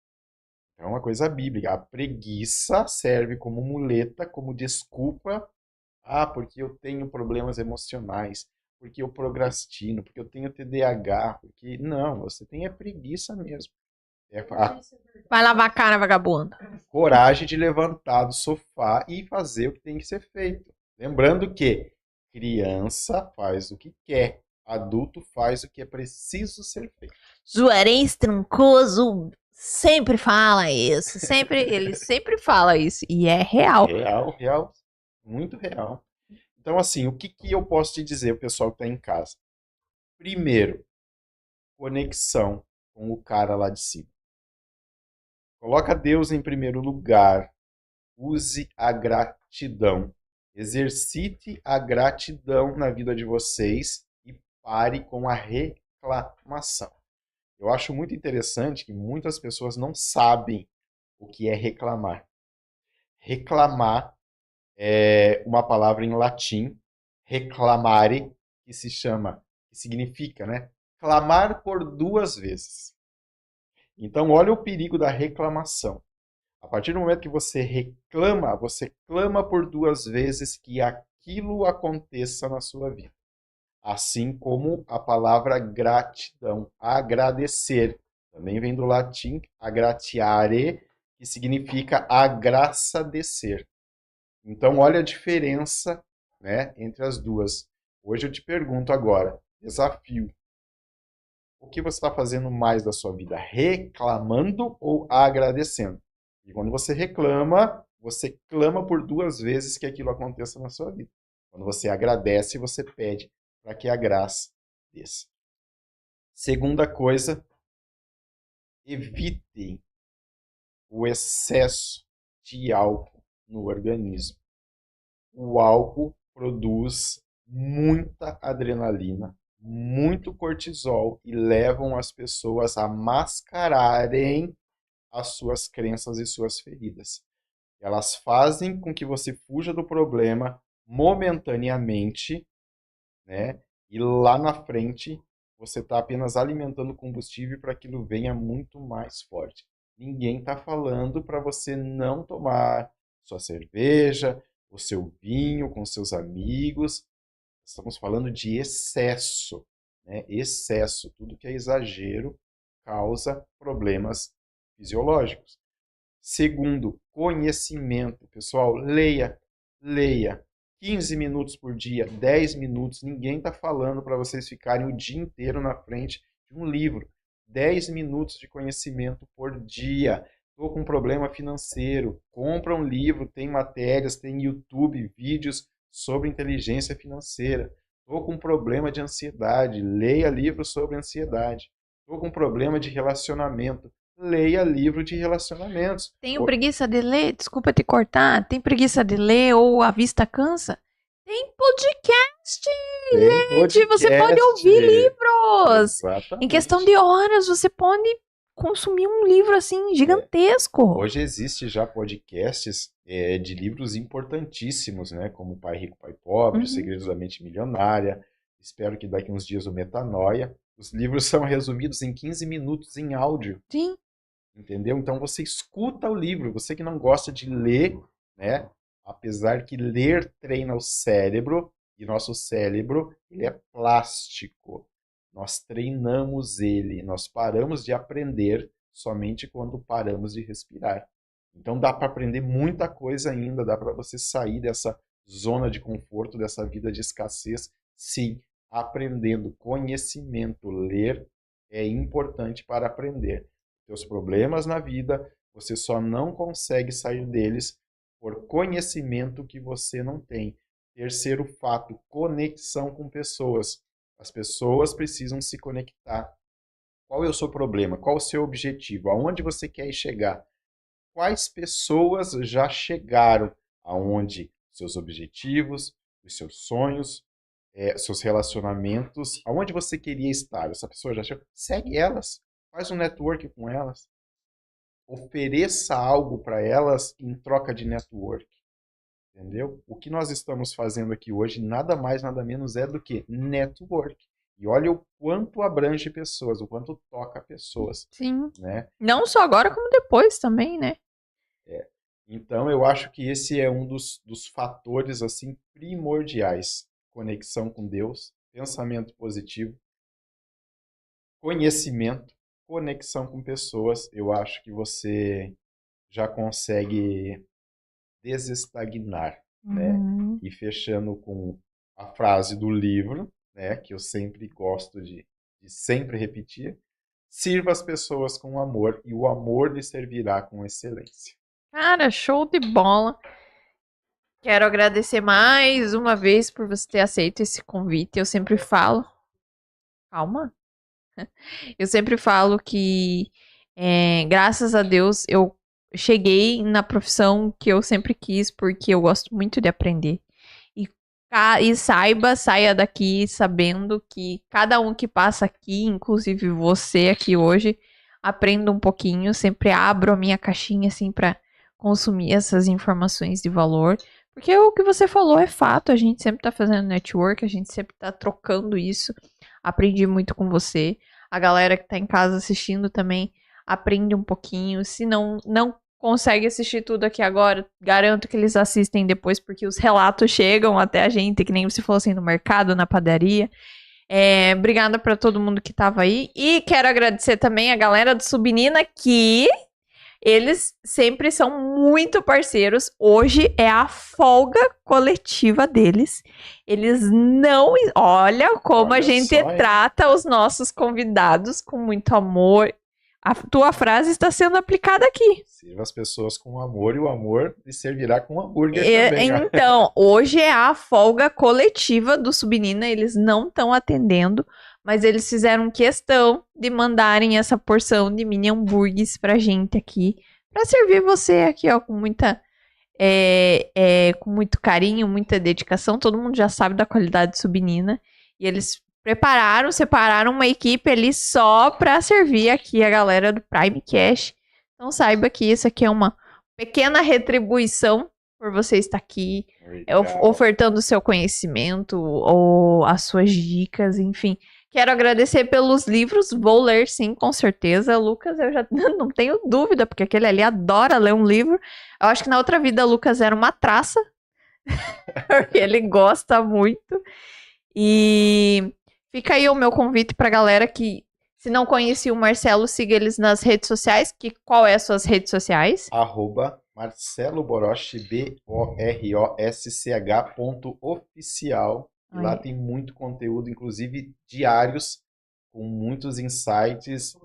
S2: É uma coisa bíblica. A preguiça serve como muleta, como desculpa. Ah, porque eu tenho problemas emocionais, porque eu procrastino, porque eu tenho TDAH, porque... Não, você tem preguiça mesmo. É a
S1: Vai lavar a cara, vagabundo.
S2: coragem de levantar do sofá e fazer o que tem que ser feito. Lembrando que criança faz o que quer, adulto faz o que é preciso ser feito.
S1: Juarez Trancoso sempre fala isso. Ele sempre fala isso. E é real.
S2: Real, muito real. Então, assim, o que eu posso te dizer, o pessoal que está em casa? Primeiro, conexão com o cara lá de cima. Coloca Deus em primeiro lugar. Use a gratidão. Exercite a gratidão na vida de vocês e pare com a reclamação. Eu acho muito interessante que muitas pessoas não sabem o que é reclamar. Reclamar é uma palavra em latim, reclamare, que significa, né? Clamar por duas vezes. Então, olha o perigo da reclamação. A partir do momento que você clama por duas vezes que aquilo aconteça na sua vida. Assim como a palavra gratidão, agradecer. Também vem do latim agratiare, que significa agradecer. Então, olha a diferença, né, entre as duas. Hoje eu te pergunto agora, desafio. O que você está fazendo mais da sua vida? Reclamando ou agradecendo? E quando você reclama, você clama por duas vezes que aquilo aconteça na sua vida. Quando você agradece, você pede para que a graça desça. Segunda coisa, evitem o excesso de álcool no organismo. O álcool produz muita adrenalina, muito cortisol e levam as pessoas a mascararem as suas crenças e suas feridas. Elas fazem com que você fuja do problema momentaneamente, né? E lá na frente você está apenas alimentando combustível para que aquilo venha muito mais forte. Ninguém está falando para você não tomar sua cerveja, o seu vinho com seus amigos. Estamos falando de excesso, né? Excesso, tudo que é exagero causa problemas fisiológicos. Segundo, conhecimento. Pessoal, leia. 15 minutos por dia, 10 minutos. Ninguém está falando para vocês ficarem o dia inteiro na frente de um livro. 10 minutos de conhecimento por dia. Estou com um problema financeiro. Compra um livro, tem matérias, tem YouTube, vídeos sobre inteligência financeira. Estou com um problema de ansiedade. Leia livros sobre ansiedade. Estou com um problema de relacionamento. Leia livro de relacionamentos.
S1: Tenho preguiça de ler, desculpa te cortar. Tem preguiça de ler ou a vista cansa? Tem podcast, gente! Você pode ouvir livros!
S2: Exatamente.
S1: Em questão de horas, você pode consumir um livro assim, gigantesco.
S2: Hoje existe já podcasts de livros importantíssimos, né? Como Pai Rico, Pai Pobre, Os Segredos da Mente Milionária. Espero que daqui uns dias o Metanoia. Os livros são resumidos em 15 minutos em áudio.
S1: Sim.
S2: Entendeu? Então você escuta o livro. Você que não gosta de ler, né? Apesar que ler treina o cérebro, e nosso cérebro ele é plástico. Nós treinamos ele, nós paramos de aprender somente quando paramos de respirar. Então dá para aprender muita coisa ainda, dá para você sair dessa zona de conforto, dessa vida de escassez, sim, aprendendo conhecimento. Ler é importante para aprender. Seus problemas na vida, você só não consegue sair deles por conhecimento que você não tem. Terceiro fato, conexão com pessoas. As pessoas precisam se conectar. Qual é o seu problema? Qual é o seu objetivo? Aonde você quer chegar? Quais pessoas já chegaram aonde? Seus objetivos, os seus sonhos, seus relacionamentos, aonde você queria estar? Essa pessoa já chegou? Segue elas. Faz um network com elas. Ofereça algo para elas em troca de network. Entendeu? O que nós estamos fazendo aqui hoje, nada mais, nada menos é do que network. E olha o quanto abrange pessoas, o quanto toca pessoas.
S1: Sim.
S2: Né?
S1: Não só agora, como depois também, né?
S2: Então, eu acho que esse é um dos fatores assim primordiais. Conexão com Deus, pensamento positivo, conhecimento, conexão com pessoas. Eu acho que você já consegue desestagnar, né? E fechando com a frase do livro, né, que eu sempre gosto de sempre repetir: sirva as pessoas com amor e o amor lhe servirá com excelência.
S1: Cara, show de bola. Quero agradecer mais uma vez por você ter aceito esse convite. Eu sempre falo... Calma. Eu sempre falo que, graças a Deus, eu cheguei na profissão que eu sempre quis, porque eu gosto muito de aprender. E saia daqui sabendo que cada um que passa aqui, inclusive você aqui hoje, aprenda um pouquinho. Sempre abro a minha caixinha assim para consumir essas informações de valor. Porque o que você falou é fato, a gente sempre tá fazendo network, a gente sempre tá trocando isso. Aprendi muito com você. A galera que tá em casa assistindo também aprende um pouquinho. Se não consegue assistir tudo aqui agora, garanto que eles assistem depois, porque os relatos chegam até a gente, que nem você falou assim, no mercado, na padaria. Obrigada pra todo mundo que tava aí. E quero agradecer também a galera do Subnina, que eles sempre são muito parceiros. Hoje é a folga coletiva deles. Eles não... Olha como a gente trata os nossos convidados com muito amor. A tua frase está sendo aplicada aqui.
S2: Sirva as pessoas com amor e o amor lhe servirá com hambúrguer também.
S1: Então, hoje é a folga coletiva do Subnina. Eles não estão atendendo, mas eles fizeram questão de mandarem essa porção de mini hambúrgueres pra gente aqui, pra servir você aqui, ó, com muita, com muito carinho, muita dedicação. Todo mundo já sabe da qualidade do Subnina. E eles separaram uma equipe ali só pra servir aqui a galera do Prime Cash. Então saiba que isso aqui é uma pequena retribuição por você estar aqui,
S2: Legal.
S1: ofertando o seu conhecimento ou as suas dicas, enfim. Quero agradecer pelos livros, vou ler sim, com certeza. Lucas, eu já não tenho dúvida, porque aquele ali adora ler um livro. Eu acho que na outra vida Lucas era uma traça, porque ele gosta muito. E fica aí o meu convite pra galera que, se não conhecia o Marcelo, siga eles nas redes sociais. Qual é as suas redes sociais?
S2: @Marcelo Borosch, BOROSCH.oficial. E lá
S1: Aí.
S2: tem muito conteúdo, inclusive diários, com muitos insights.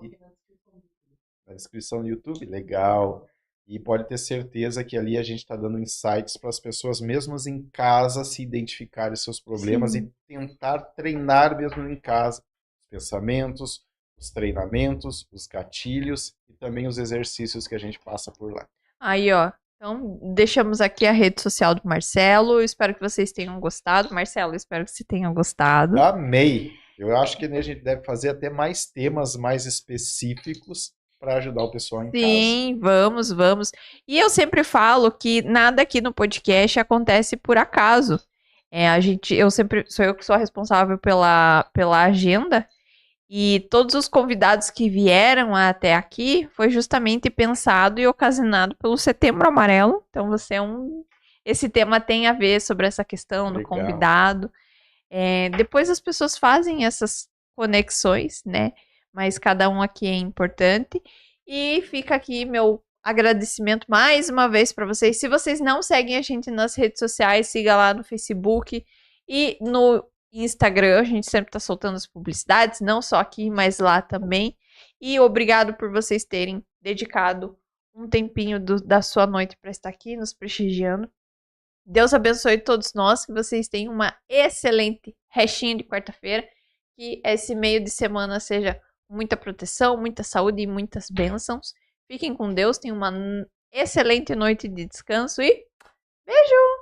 S2: Na descrição do YouTube, legal. E pode ter certeza que ali a gente está dando insights para as pessoas, mesmo em casa, se identificarem seus problemas
S1: Sim.
S2: e tentar treinar mesmo em casa os pensamentos, os treinamentos, os gatilhos e também os exercícios que a gente passa por lá.
S1: Aí, ó. Então, deixamos aqui a rede social do Marcelo. Eu espero que vocês tenham gostado. Marcelo, eu espero que você tenha gostado.
S2: Amei! Eu acho que a gente deve fazer até mais temas mais específicos para ajudar o pessoal em casa.
S1: Sim, vamos. E eu sempre falo que nada aqui no podcast acontece por acaso. Sou eu que sou a responsável pela agenda. E todos os convidados que vieram até aqui foi justamente pensado e ocasionado pelo Setembro Amarelo. Então você é esse tema tem a ver sobre essa questão do
S2: Legal.
S1: convidado. Depois as pessoas fazem essas conexões, né? Mas cada um aqui é importante. E fica aqui meu agradecimento mais uma vez para vocês. Se vocês não seguem a gente nas redes sociais, siga lá no Facebook e no Instagram. A gente sempre está soltando as publicidades, não só aqui, mas lá também. E obrigado por vocês terem dedicado um tempinho da sua noite para estar aqui nos prestigiando. Deus abençoe todos nós, que vocês tenham uma excelente restinha de quarta-feira, que esse meio de semana seja muita proteção, muita saúde e muitas bênçãos. Fiquem com Deus, tenham uma excelente noite de descanso e beijo!